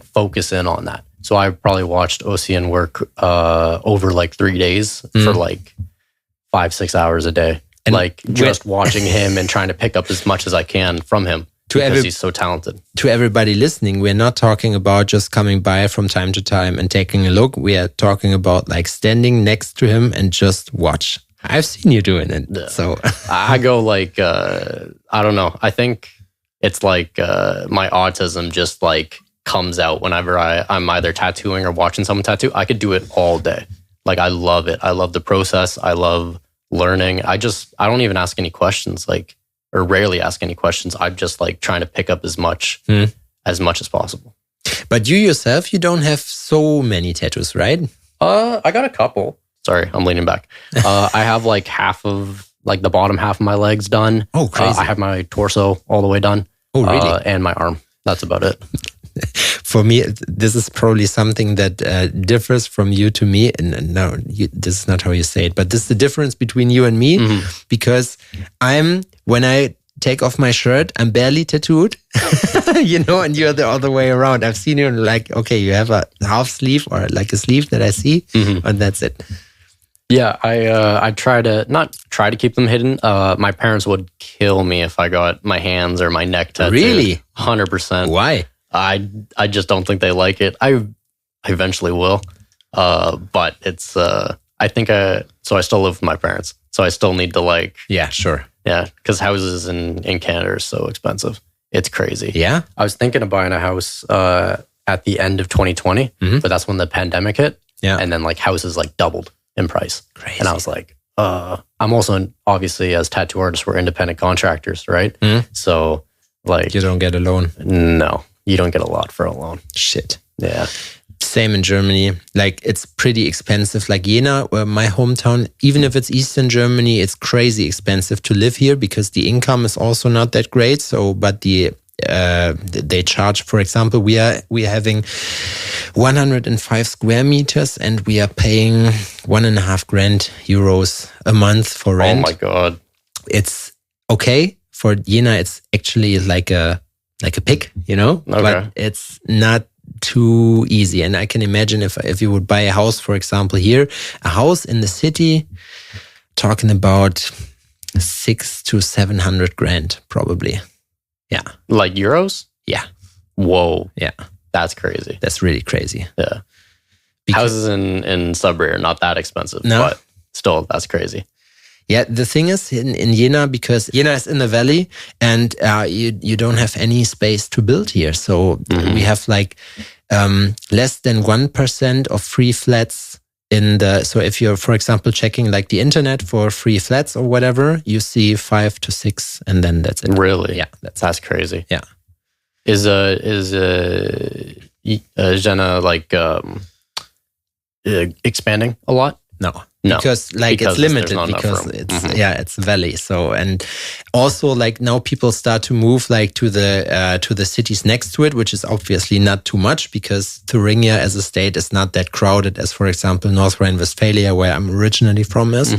focus in on that. So I probably watched Ocean work over like 3 days for like 5-6 hours a day. And like just watching him and trying to pick up as much as I can from him because he's so talented. To everybody listening, we're not talking about just coming by from time to time and taking a look. We are talking about like standing next to him and just watch. I've seen you doing it. Yeah. So I go like, I don't know. I think it's like my autism just like comes out whenever I'm either tattooing or watching someone tattoo. I could do it all day. Like I love it. I love the process. I love learning. I don't even ask any questions, like, or rarely ask any questions. I'm just like trying to pick up as much as possible. But you yourself, you don't have so many tattoos, right? I got a couple. Sorry, I'm leaning back. I have like half of like the bottom half of my legs done. Oh, crazy. I have my torso all the way done. Oh, really? And my arm. That's about it. For me, this is probably something that differs from you to me. And no, this is not how you say it, but this is the difference between you and me because when I take off my shirt, I'm barely tattooed, and you're the other way around. I've seen you like, okay, you have a half sleeve or like a sleeve that I see, and that's it. Yeah, I not try to keep them hidden. My parents would kill me if I got my hands or my neck tattooed. Really? 100%. Why? I just don't think they like it. I eventually will. But it's, I think so I still live with my parents. So I still need to like. Yeah, sure. Yeah, because houses in Canada are so expensive. It's crazy. Yeah. I was thinking of buying a house at the end of 2020, but that's when the pandemic hit. Yeah. And then like houses like doubled in price. Crazy. And I was like, I'm also obviously as tattoo artists, we're independent contractors, right? So like. You don't get a loan. No. You don't get a lot for a loan. Shit. Yeah. Same in Germany. Like it's pretty expensive. Like Jena, my hometown, even if it's Eastern Germany, it's crazy expensive to live here because the income is also not that great. So, but they charge, for example, we are having 105 square meters and we are paying €1.5 grand a month for rent. Oh my God. It's okay. For Jena, it's actually like a pig, Okay. But it's not too easy. And I can imagine if you would buy a house, for example, here, a house in the city, talking about 600 to 700 grand, probably. Yeah. Like euros? Yeah. Whoa. Yeah. That's crazy. That's really crazy. Yeah. Houses in Sudbury are not that expensive, but still, that's crazy. Yeah, the thing is in Jena, because Jena is in the valley and you don't have any space to build here. So we have like less than 1% of free flats so if you're, for example, checking like the internet for free flats or whatever, you see 5 to 6 and then that's it. Really? Yeah. That's crazy. Yeah. Is Jena like expanding a lot? No. Because it's limited because it's it's valley. So and also like now people start to move like to the cities next to it, which is obviously not too much because Thuringia as a state is not that crowded as, for example, North Rhine-Westphalia, where I'm originally from, is.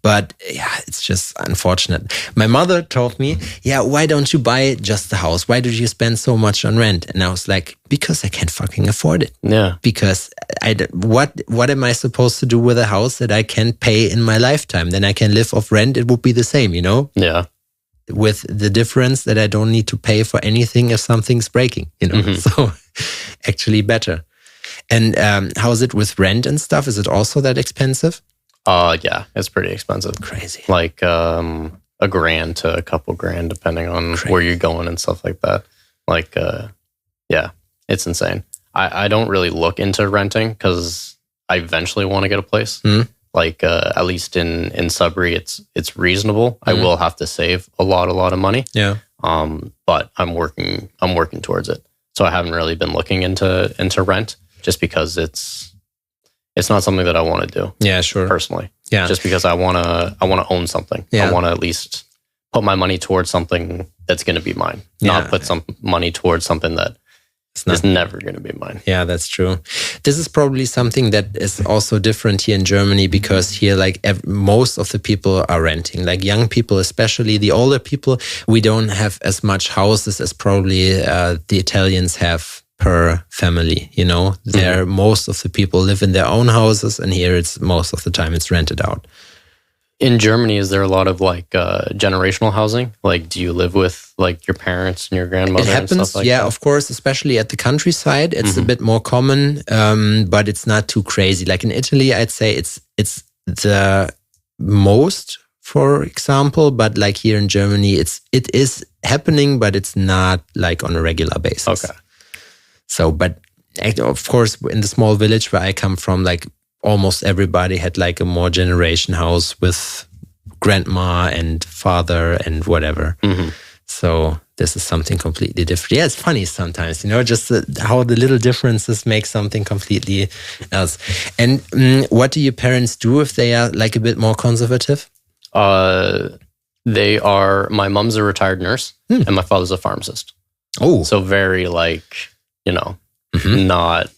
But yeah, it's just unfortunate. My mother told me, "Yeah, why don't you buy just the house? Why do you spend so much on rent?" And I was like, "Because I can't fucking afford it." Yeah. Because what am I supposed to do with a house that I can't pay in my lifetime? Then I can live off rent. It would be the same, Yeah. With the difference that I don't need to pay for anything if something's breaking, So actually better. And how is it with rent and stuff? Is it also that expensive? Yeah, it's pretty expensive. Crazy. Like $1,000 to a couple grand, depending on where you're going and stuff like that. Like, yeah, it's insane. I don't really look into renting because I eventually want to get a place. Like at least in Sudbury, it's reasonable. I will have to save a lot of money. Yeah. But I'm working towards it. So I haven't really been looking into rent just because it's not something that I want to do. Yeah, sure. Personally. Yeah. Just because I want to own something. Yeah. I want to at least put my money towards something that's going to be mine. Not put some money towards something that is never going to be mine. Yeah, that's true. This is probably something that is also different here in Germany, because here, like most of the people are renting, like young people, especially the older people. We don't have as much houses as probably the Italians have per family. You know, there most of the people live in their own houses, and here it's most of the time it's rented out. In Germany, is there a lot of like generational housing? Like, do you live with like your parents and your grandmother? It happens, and stuff like that? of course, especially at the countryside. It's a bit more common, but it's not too crazy. Like in Italy, I'd say it's the most, for example. But like here in Germany, it is happening, but it's not like on a regular basis. Okay. So, but of course, in the small village where I come from, like almost everybody had like a more generation house with grandma and father and whatever. So this is something completely different. Yeah, it's funny sometimes, you know, just how the little differences make something completely else. And what do your parents do if they are like a bit more conservative? They are, my mom's a retired nurse and my father's a pharmacist. Oh. So very like, you know, not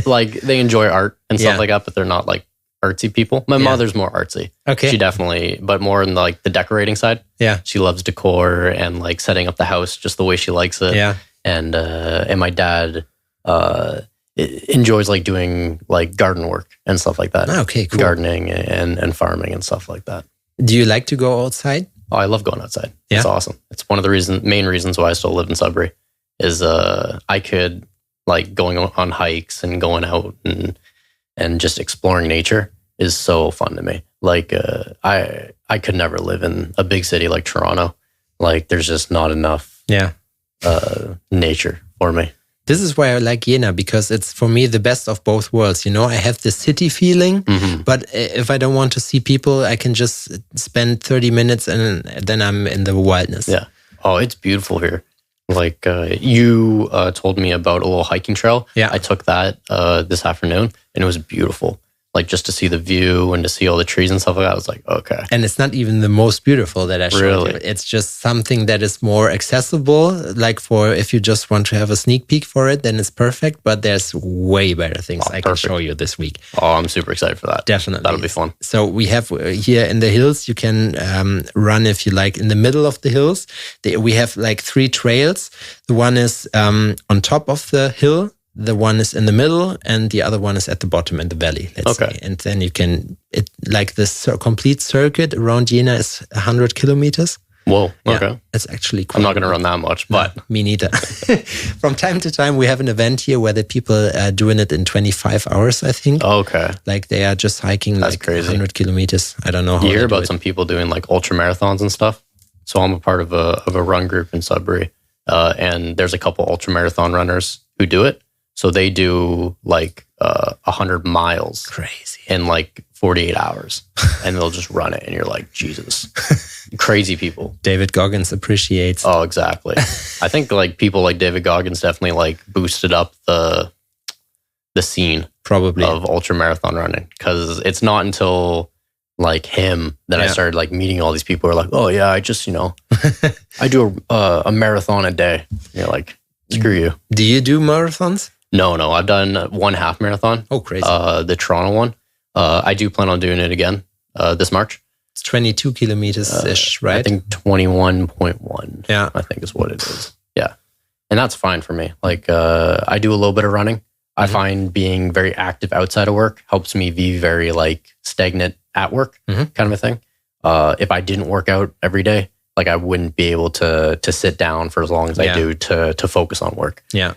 like they enjoy art and stuff like that, but they're not like artsy people. My mother's more artsy. Okay. She definitely, but more in like the decorating side. Yeah. She loves decor and like setting up the house just the way she likes it. Yeah. And my dad enjoys like doing like garden work and stuff like that. Okay, cool. Gardening and farming and stuff like that. Do you like to go outside? Oh, I love going outside. Yeah. It's awesome. It's one of the main reasons why I still live in Sudbury is I could like going on hikes and going out and just exploring nature is so fun to me. Like I could never live in a big city like Toronto. Like there's just not enough nature for me. This is why I like Jena, because it's for me the best of both worlds. You know, I have the city feeling, but if I don't want to see people, I can just spend 30 minutes and then I'm in the wildness. Yeah. Oh, it's beautiful here. Like you told me about a little hiking trail. Yeah. I took that this afternoon and it was beautiful. Like just to see the view and to see all the trees and stuff like that, I was like, okay. And it's not even the most beautiful that I showed you. It's just something that is more accessible. Like for if you just want to have a sneak peek for it, then it's perfect. But there's way better things I can show you this week. Oh, I'm super excited for that. Definitely. That'll be fun. So we have here in the hills, you can run if you like in the middle of the hills. We have like 3 trails. The one is on top of the hill. The one is in the middle and the other one is at the bottom in the valley, let's say. And then you can, like this complete circuit around Jena is 100 kilometers. Whoa, okay. Yeah, it's actually cool. I'm not going to run that much, but... No, me neither. From time to time, we have an event here where the people are doing it in 25 hours, I think. Okay. Like they are just hiking like crazy. 100 kilometers. I don't know how you hear about some people doing like ultra marathons and stuff. So I'm a part of a run group in Sudbury. And there's a couple ultra marathon runners who do it. So they do like 100 miles crazy in like 48 hours and they'll just run it. And you're like, Jesus, crazy people. David Goggins appreciates. Oh, exactly. I think like people like David Goggins definitely like boosted up the scene probably of ultra marathon running. Cause it's not until like him that I started like meeting all these people who are like, oh yeah, I just, you know, I do a marathon a day. And you're like, screw you. Do you do marathons? No. I've done 1 half marathon. Oh, crazy. The Toronto one. I do plan on doing it again this March. It's 22 kilometers-ish, right? I think 21.1. Yeah. I think is what it is. Yeah. And that's fine for me. Like, I do a little bit of running. I find being very active outside of work helps me be very like stagnant at work kind of a thing. If I didn't work out every day, like I wouldn't be able to sit down for as long as I do to focus on work. Yeah.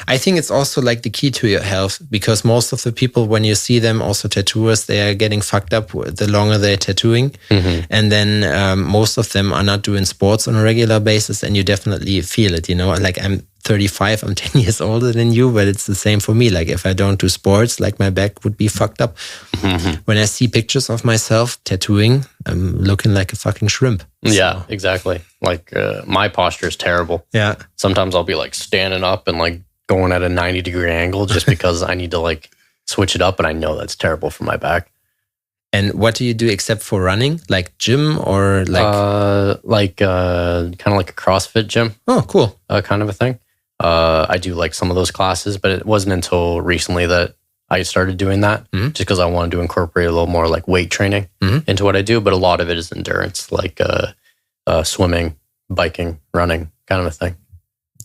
I think it's also like the key to your health, because most of the people, when you see them, also tattooers, they are getting fucked up the longer they're tattooing. And then most of them are not doing sports on a regular basis, and you definitely feel it, you know, like I'm 35, I'm 10 years older than you, but it's the same for me. Like if I don't do sports, like my back would be fucked up. When I see pictures of myself tattooing, I'm looking like a fucking shrimp. Yeah, exactly. Like my posture is terrible. Yeah. Sometimes I'll be like standing up and like going at a 90-degree angle just because I need to like switch it up, and I know that's terrible for my back. And what do you do except for running? Like gym or like? Kind of like a CrossFit gym. Oh, cool. Kind of a thing. I do like some of those classes, but it wasn't until recently that I started doing that, just because I wanted to incorporate a little more like weight training into what I do. But a lot of it is endurance, like swimming, biking, running, kind of a thing.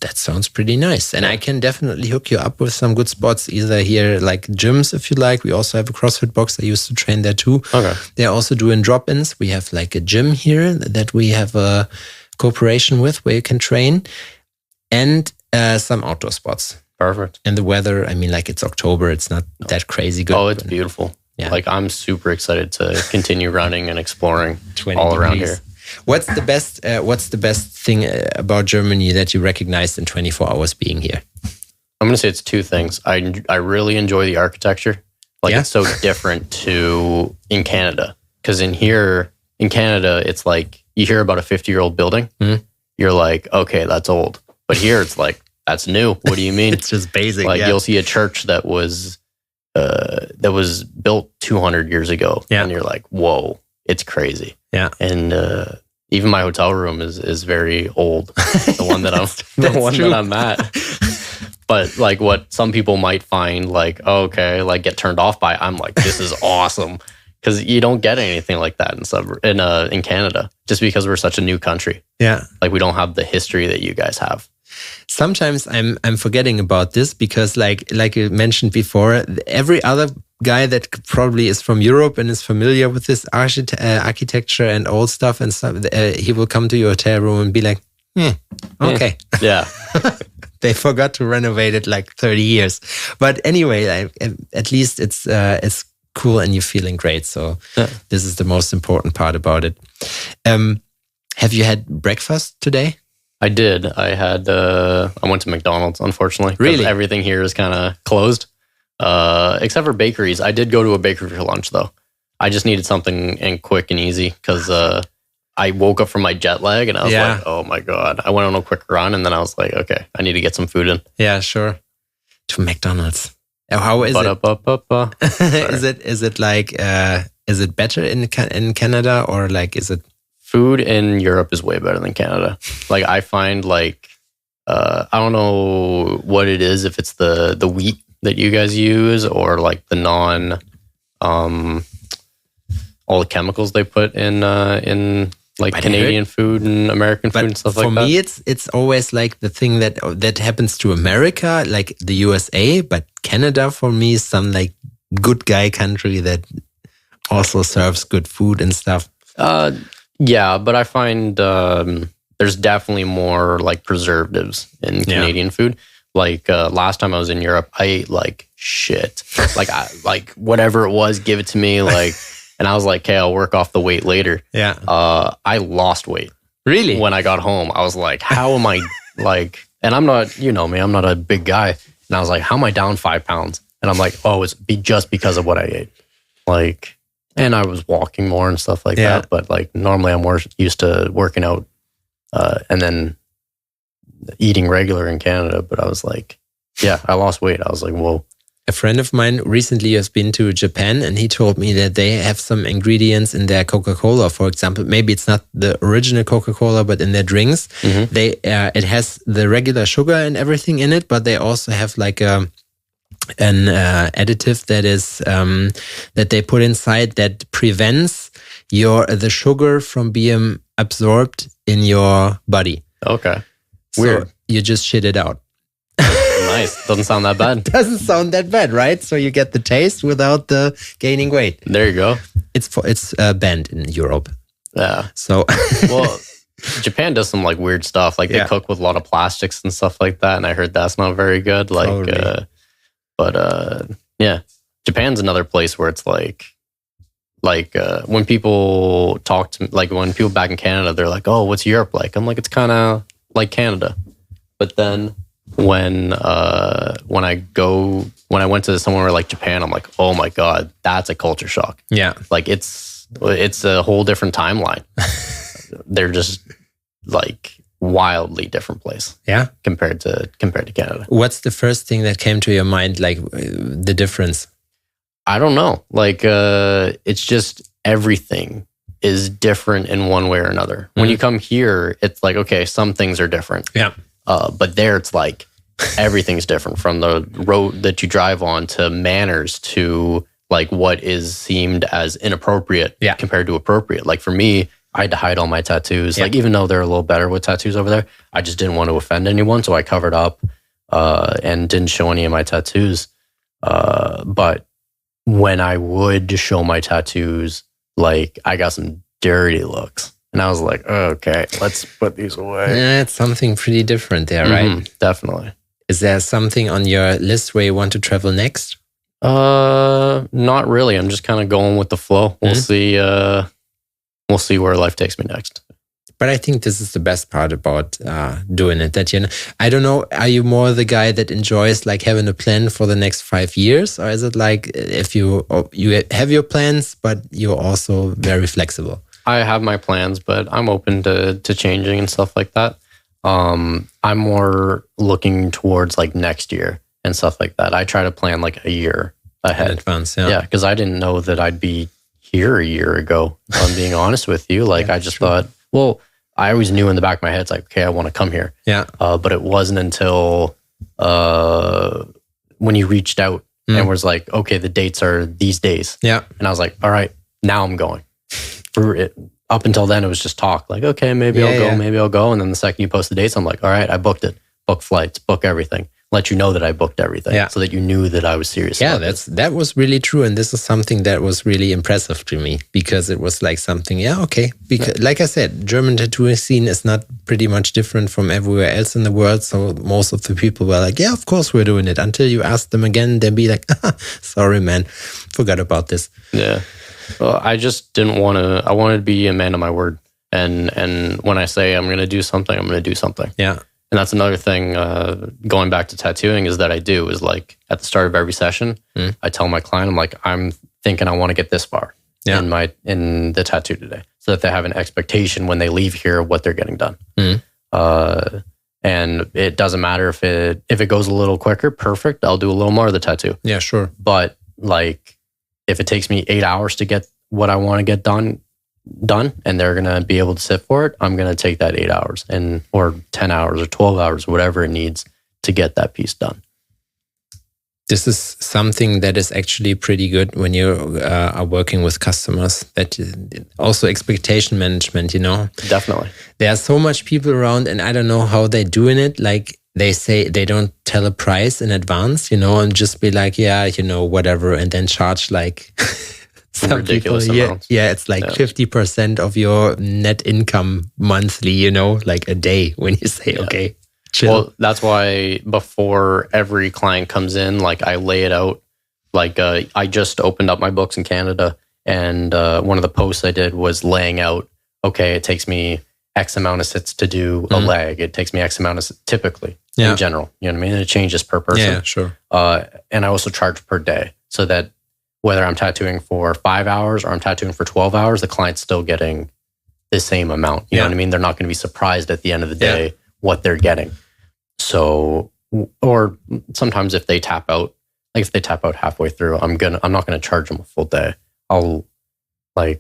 That sounds pretty nice. And I can definitely hook you up with some good spots, either here, like gyms, if you like. We also have a CrossFit box. I used to train there too. Okay. They're also doing drop-ins. We have like a gym here that we have a cooperation with where you can train, and some outdoor spots. Perfect. And the weather, I mean, like it's October. It's not that crazy good. Oh, it's beautiful. Yeah. Like I'm super excited to continue running and exploring all around here. What's the best thing about Germany that you recognized in 24 hours being here? I'm going to say it's two things. I really enjoy the architecture. Like it's so different to in Canada. Because in Canada, it's like you hear about a 50-year-old building. You're like, okay, that's old. But here it's like, that's new. What do you mean? It's just basic. Like you'll see a church that was built 200 years ago. And you're like, whoa, it's crazy. Yeah. And even my hotel room is very old. The one that I'm at. But like what some people might find like, okay, like get turned off by, I'm like, this is awesome. Because you don't get anything like that in Canada, just because we're such a new country. Yeah. Like we don't have the history that you guys have. Sometimes I'm forgetting about this because like you mentioned before, every other guy that probably is from Europe and is familiar with this architecture and old stuff and stuff, he will come to your hotel room and be like, okay. Yeah. They forgot to renovate it like 30 years. But anyway, at least it's cool and you're feeling great. So this is the most important part about it. Have you had breakfast today? I did. I went to McDonald's, unfortunately. Really? Everything here is kind of closed, except for bakeries. I did go to a bakery for lunch, though. I just needed something quick and easy because I woke up from my jet lag and I was like, oh my God. I went on a quick run and then I was like, okay, I need to get some food in. Yeah, sure. To McDonald's. How is it? Is it better in Canada or like is it? Food in Europe is way better than Canada. Like I find like, I don't know what it is, if it's the wheat that you guys use or like the all the chemicals they put in like Canadian food and American food and stuff like that. For me, it's always like the thing that happens to America, like the USA, but Canada for me is some like good guy country that also serves good food and stuff. Yeah, but I find there's definitely more like preservatives in Canadian food. Like last time I was in Europe, I ate like shit. Like whatever it was, give it to me. Like, and I was like, okay, I'll work off the weight later. Yeah. I lost weight. Really? When I got home, I was like, how am I like? And I'm not, you know me, I'm not a big guy. And I was like, how am I down 5 pounds? And I'm like, oh, it's just because of what I ate. Like. And I was walking more and stuff like that. But like normally I'm more used to working out and then eating regular in Canada. But I was like, I lost weight. I was like, whoa. A friend of mine recently has been to Japan and he told me that they have some ingredients in their Coca-Cola, for example. Maybe it's not the original Coca-Cola, but in their drinks, it has the regular sugar and everything in it, but they also have like an additive that is that they put inside that prevents the sugar from being absorbed in your body. Okay. Weird. So you just shit it out. Nice. Doesn't sound that bad. Doesn't sound that bad, right? So you get the taste without the gaining weight. There you go. It's banned in Europe. Yeah. So well, Japan does some like weird stuff. Like they cook with a lot of plastics and stuff like that. And I heard that's not very good. Like, totally. Japan's another place where it's like when people talk to me, like when people back in Canada, they're like, oh, what's Europe like? I'm like, it's kind of like Canada. But then when I went to somewhere like Japan, I'm like, oh my God, that's a culture shock. Yeah. Like it's a whole different timeline. They're just like wildly different place. Yeah. Compared to Canada. What's the first thing that came to your mind, like the difference? I don't know. Like, it's just everything is different in one way or another. When you come here, it's like, okay, some things are different. Yeah. But there it's like everything's different, from the road that you drive on to manners to like what is seemed as inappropriate compared to appropriate. Like for me, I had to hide all my tattoos. Like even though they're a little better with tattoos over there, I just didn't want to offend anyone. So I covered up and didn't show any of my tattoos. But when I would show my tattoos, like I got some dirty looks. And I was like, okay, let's put these away. Yeah, it's something pretty different there, right? Definitely. Is there something on your list where you want to travel next? Not really. I'm just kind of going with the flow. We'll see. We'll see where life takes me next. But I think this is the best part about doing it. That, you know, I don't know, are you more the guy that enjoys like having a plan for the next 5 years? Or is it like if you have your plans, but you're also very flexible? I have my plans, but I'm open to changing and stuff like that. I'm more looking towards like next year and stuff like that. I try to plan like a year ahead. In advance, yeah. Yeah, because I didn't know that I'd be here a year ago, if I'm being honest with you. Like I just thought, well, I always knew in the back of my head, it's like, okay, I want to come here. Yeah. But it wasn't until when you reached out and was like, okay, the dates are these days. Yeah. And I was like, all right, now I'm going. For it, up until then, it was just talk. Like, okay, maybe I'll go, maybe I'll go. And then the second you post the dates, I'm like, all right, I booked it. Book flights, book everything. Let you know that I booked everything, so that you knew that I was serious. Yeah, that was really true, and this is something that was really impressive to me, because it was like something. Yeah, okay. Because, like I said, German tattooing scene is not pretty much different from everywhere else in the world. So most of the people were like, "Yeah, of course we're doing it." Until you ask them again, they'll be like, "Sorry, man, forgot about this." Yeah. Well, I just didn't want to. I wanted to be a man of my word, and when I say I'm going to do something, I'm going to do something. Yeah. And that's another thing, going back to tattooing, is that I do is like at the start of every session, I tell my client, I'm like, I'm thinking I want to get this far in the tattoo today, so that they have an expectation when they leave here of what they're getting done. And it doesn't matter if it goes a little quicker, perfect. I'll do a little more of the tattoo. Yeah, sure. But like, if it takes me 8 hours to get what I want to get done, and they're going to be able to sit for it, I'm going to take that 8 hours or 10 hours or 12 hours, whatever it needs to get that piece done. This is something that is actually pretty good when you are working with customers. That also expectation management, you know. Definitely. There are so much people around, and I don't know how they're doing it. Like they say they don't tell a price in advance, you know, and just be like, yeah, you know, whatever, and then charge like some ridiculous amounts. Yeah, it's like 50% of your net income monthly, you know, like a day when you say, okay, chill. Well, that's why before every client comes in, like I lay it out. Like I just opened up my books in Canada, and one of the posts I did was laying out, okay, it takes me X amount of sits to do a leg. It takes me X amount of typically in general. You know what I mean? It changes per person. Yeah, sure. And I also charge per day, so that whether I'm tattooing for 5 hours or I'm tattooing for 12 hours, the client's still getting the same amount. You know what I mean? They're not going to be surprised at the end of the day what they're getting. So, or sometimes if they tap out, like if they tap out halfway through, I'm not going to charge them a full day. I'm not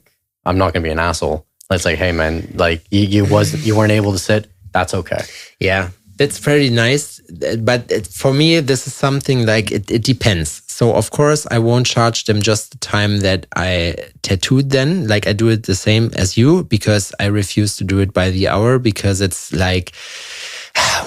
going to be an asshole. It's like, hey man, like you weren't able to sit. That's okay. Yeah. That's very nice. But for me, this is something like it depends. So, of course, I won't charge them just the time that I tattooed then. Like I do it the same as you, because I refuse to do it by the hour, because it's like,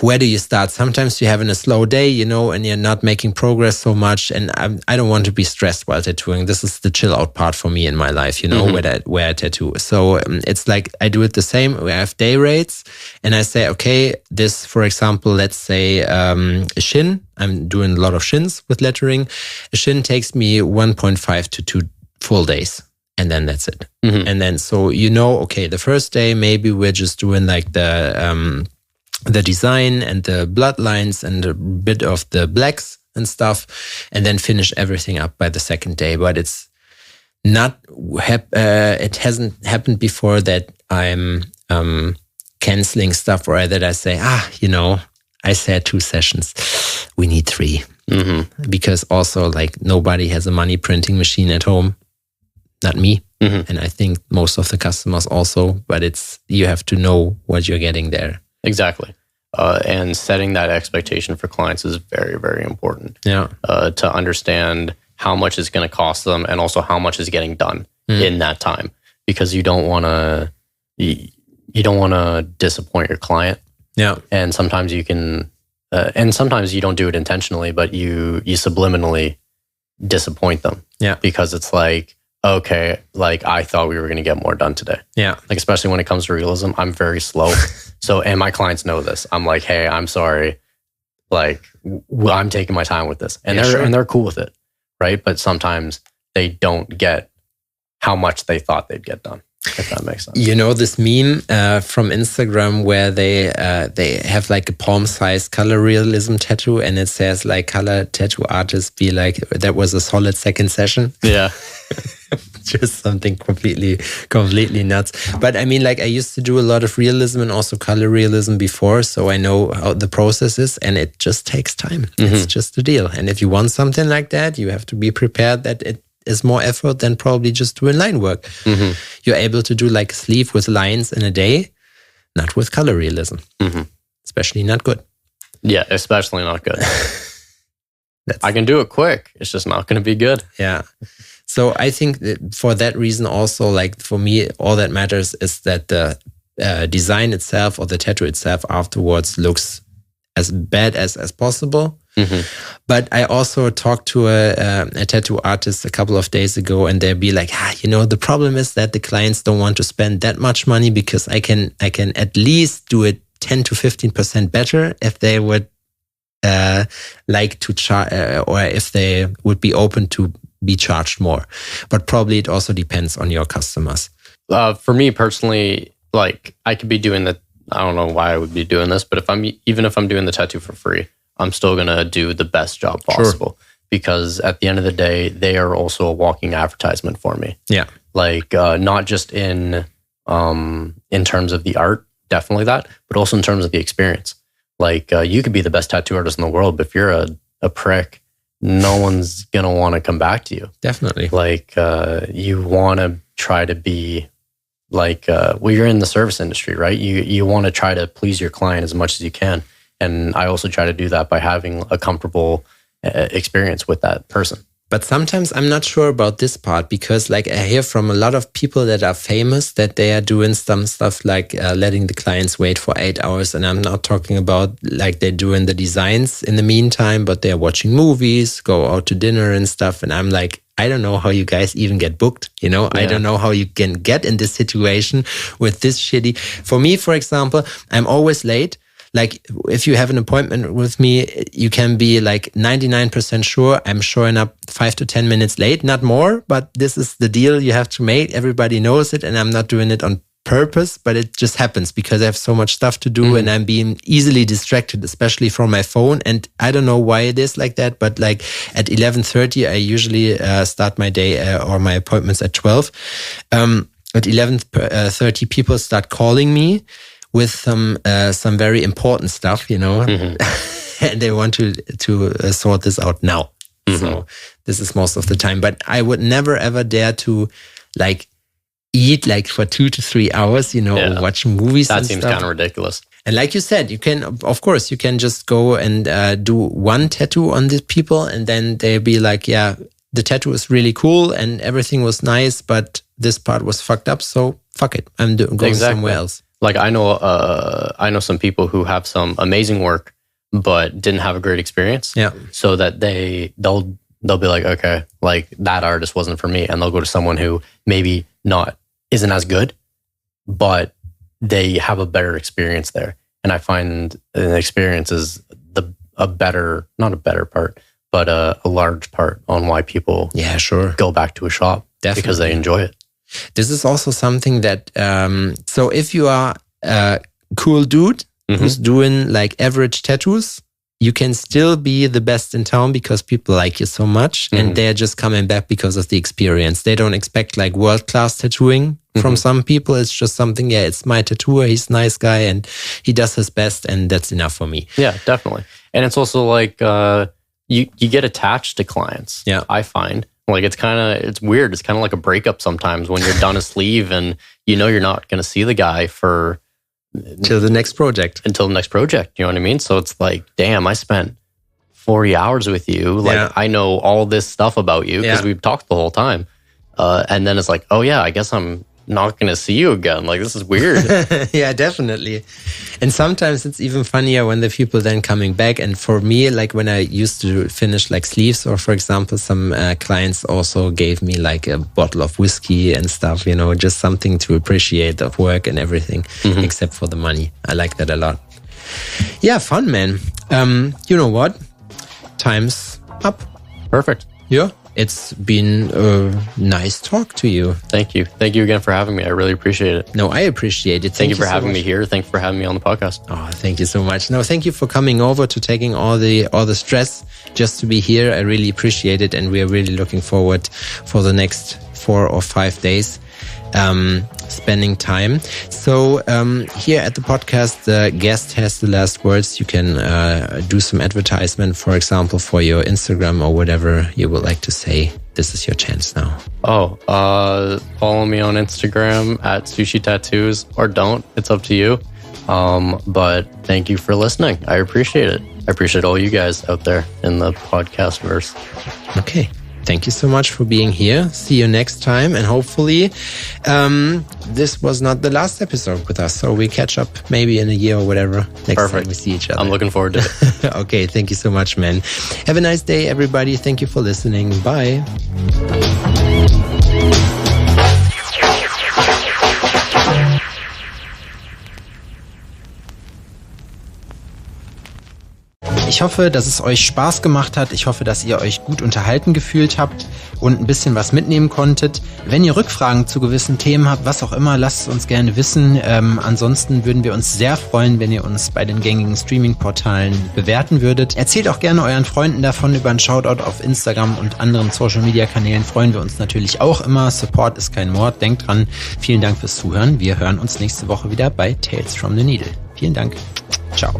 where do you start? Sometimes you're having a slow day, you know, and you're not making progress so much. And I don't want to be stressed while tattooing. This is the chill out part for me in my life, you know, where I tattoo. So it's like I do it the same. We have day rates, and I say, okay, this, for example, let's say a shin. I'm doing a lot of shins with lettering. A shin takes me 1.5 to 2 full days. And then that's it. And then, so, you know, okay, the first day, maybe we're just doing like the design and the bloodlines and a bit of the blacks and stuff, and then finish everything up by the second day. But it's not, it hasn't happened before that I'm canceling stuff, or that I say, you know, I said 2 sessions, we need 3. Because also like nobody has a money printing machine at home, not me. And I think most of the customers also, but you have to know what you're getting there. Exactly. And setting that expectation for clients is very, very important. Yeah. To understand how much it's going to cost them and also how much is getting done in that time, because you don't want to disappoint your client. Yeah. And sometimes you can, and sometimes you don't do it intentionally, but you subliminally disappoint them. Yeah. Because it's like, okay, like I thought we were going to get more done today. Yeah. Like, especially when it comes to realism, I'm very slow. So, and my clients know this. I'm like, hey, I'm sorry. Like, I'm taking my time with this. And they're cool with it. Right. But sometimes they don't get how much they thought they'd get done, if that makes sense. You know this meme from Instagram where they have like a palm-sized color realism tattoo, and it says like color tattoo artists be like, that was a solid second session. Yeah. Just something completely nuts. But I mean, like I used to do a lot of realism and also color realism before, so I know how the process is, and it just takes time. It's just the deal. And if you want something like that, you have to be prepared that it is more effort than probably just doing line work. You're able to do like a sleeve with lines in a day, not with color realism. Especially not good. Yeah, especially not good. I can do it quick. It's just not going to be good. Yeah. So I think that for that reason also, like for me, all that matters is that the design itself or the tattoo itself afterwards looks as bad as possible. But I also talked to a tattoo artist a couple of days ago, and they'd be like, the problem is that the clients don't want to spend that much money because I can at least do it 10 to 15% better if they would like to charge, or if they would be open to be charged more. But probably it also depends on your customers. For me personally, like I could be doing the, I don't know why I would be doing this, but if I'm doing the tattoo for free, I'm still going to do the best job possible. Because at the end of the day, they are also a walking advertisement for me. Yeah. Like not just in terms of the art, definitely that, but also in terms of the experience. Like you could be the best tattoo artist in the world, but if you're a prick, no one's going to want to come back to you. Definitely. Like you want to try to be like, you're in the service industry, right? You want to try to please your client as much as you can. And I also try to do that by having a comfortable experience with that person. But sometimes I'm not sure about this part, because like I hear from a lot of people that are famous that they are doing some stuff like letting the clients wait for 8 hours. And I'm not talking about like they're doing the designs in the meantime, but they're watching movies, go out to dinner and stuff. And I'm like, I don't know how you guys even get booked. I don't know how you can get in this situation with this shitty. For me, for example, I'm always late. Like if you have an appointment with me, you can be like 99% sure I'm showing up 5 to 10 minutes late, not more, but this is the deal you have to make. Everybody knows it, and I'm not doing it on purpose, but it just happens because I have so much stuff to do and I'm being easily distracted, especially from my phone. And I don't know why it is like that, but like at 11:30, I usually start my day or my appointments at 12. At 11:30, people start calling me with some very important stuff, and they want to sort this out now. So this is most of the time. But I would never ever dare to like eat like for 2 to 3 hours, or watch movies. That seems kind of ridiculous. And like you said, you can just go and do one tattoo on these people, and then they'll be like, yeah, the tattoo is really cool and everything was nice, but this part was fucked up. So fuck it, I'm going somewhere else. Like I know some people who have some amazing work, but didn't have a great experience. Yeah. So that they'll be like, okay, like that artist wasn't for me, and they'll go to someone who maybe isn't as good, but they have a better experience there. And I find an experience is not a better part, but a large part on why people go back to a shop. Definitely. Because they enjoy it. This is also something that, so if you are a cool dude who's doing like average tattoos, you can still be the best in town because people like you so much, and they're just coming back because of the experience. They don't expect like world-class tattooing from some people. It's just something, it's my tattooer, he's a nice guy and he does his best, and that's enough for me. Yeah, definitely. And it's also like, you get attached to clients. Yeah. I find like it's weird. It's kind of like a breakup sometimes when you're done a sleeve and you're not going to see the guy until the next project. You know what I mean? So it's like, damn, I spent 40 hours with you. Like I know all this stuff about you because we've talked the whole time. And then it's like, oh yeah, I guess I'm not going to see you again. Like, this is weird. Yeah, definitely. And sometimes it's even funnier when the people then coming back. And for me, like when I used to finish like sleeves, or for example, some clients also gave me like a bottle of whiskey and stuff, just something to appreciate the work and everything, except for the money. I like that a lot. Yeah, fun, man. You know what? Time's up. Perfect. Yeah. It's been a nice talk to you. Thank you. Thank you again for having me. I really appreciate it. No, I appreciate it. Thank you for having me here. Thank you for having me on the podcast. Oh, thank you so much. No, thank you for coming over, to taking all the stress just to be here. I really appreciate it. And we are really looking forward for the next 4 or 5 days. Spending time. So here at the podcast, the guest has the last words. You can do some advertisement, for example, for your Instagram or whatever you would like to say. This is your chance now. Follow me on Instagram at Sushi Tattoos, or don't. It's up to you. But thank you for listening. I appreciate it. I appreciate all you guys out there in the podcast verse. Okay. Thank you so much for being here. See you next time. And hopefully this was not the last episode with us. So we catch up maybe in a year or whatever. Next time we see each other. I'm looking forward to it. Okay. Thank you so much, man. Have a nice day, everybody. Thank you for listening. Bye. Ich hoffe, dass es euch Spaß gemacht hat. Ich hoffe, dass ihr euch gut unterhalten gefühlt habt und ein bisschen was mitnehmen konntet. Wenn ihr Rückfragen zu gewissen Themen habt, was auch immer, lasst es uns gerne wissen. Ansonsten würden wir uns sehr freuen, wenn ihr uns bei den gängigen Streaming-Portalen bewerten würdet. Erzählt auch gerne euren Freunden davon. Über einen Shoutout auf Instagram und anderen Social-Media-Kanälen freuen wir uns natürlich auch immer. Support ist kein Mord. Denkt dran. Vielen Dank fürs Zuhören. Wir hören uns nächste Woche wieder bei Tales from the Needle. Vielen Dank. Ciao.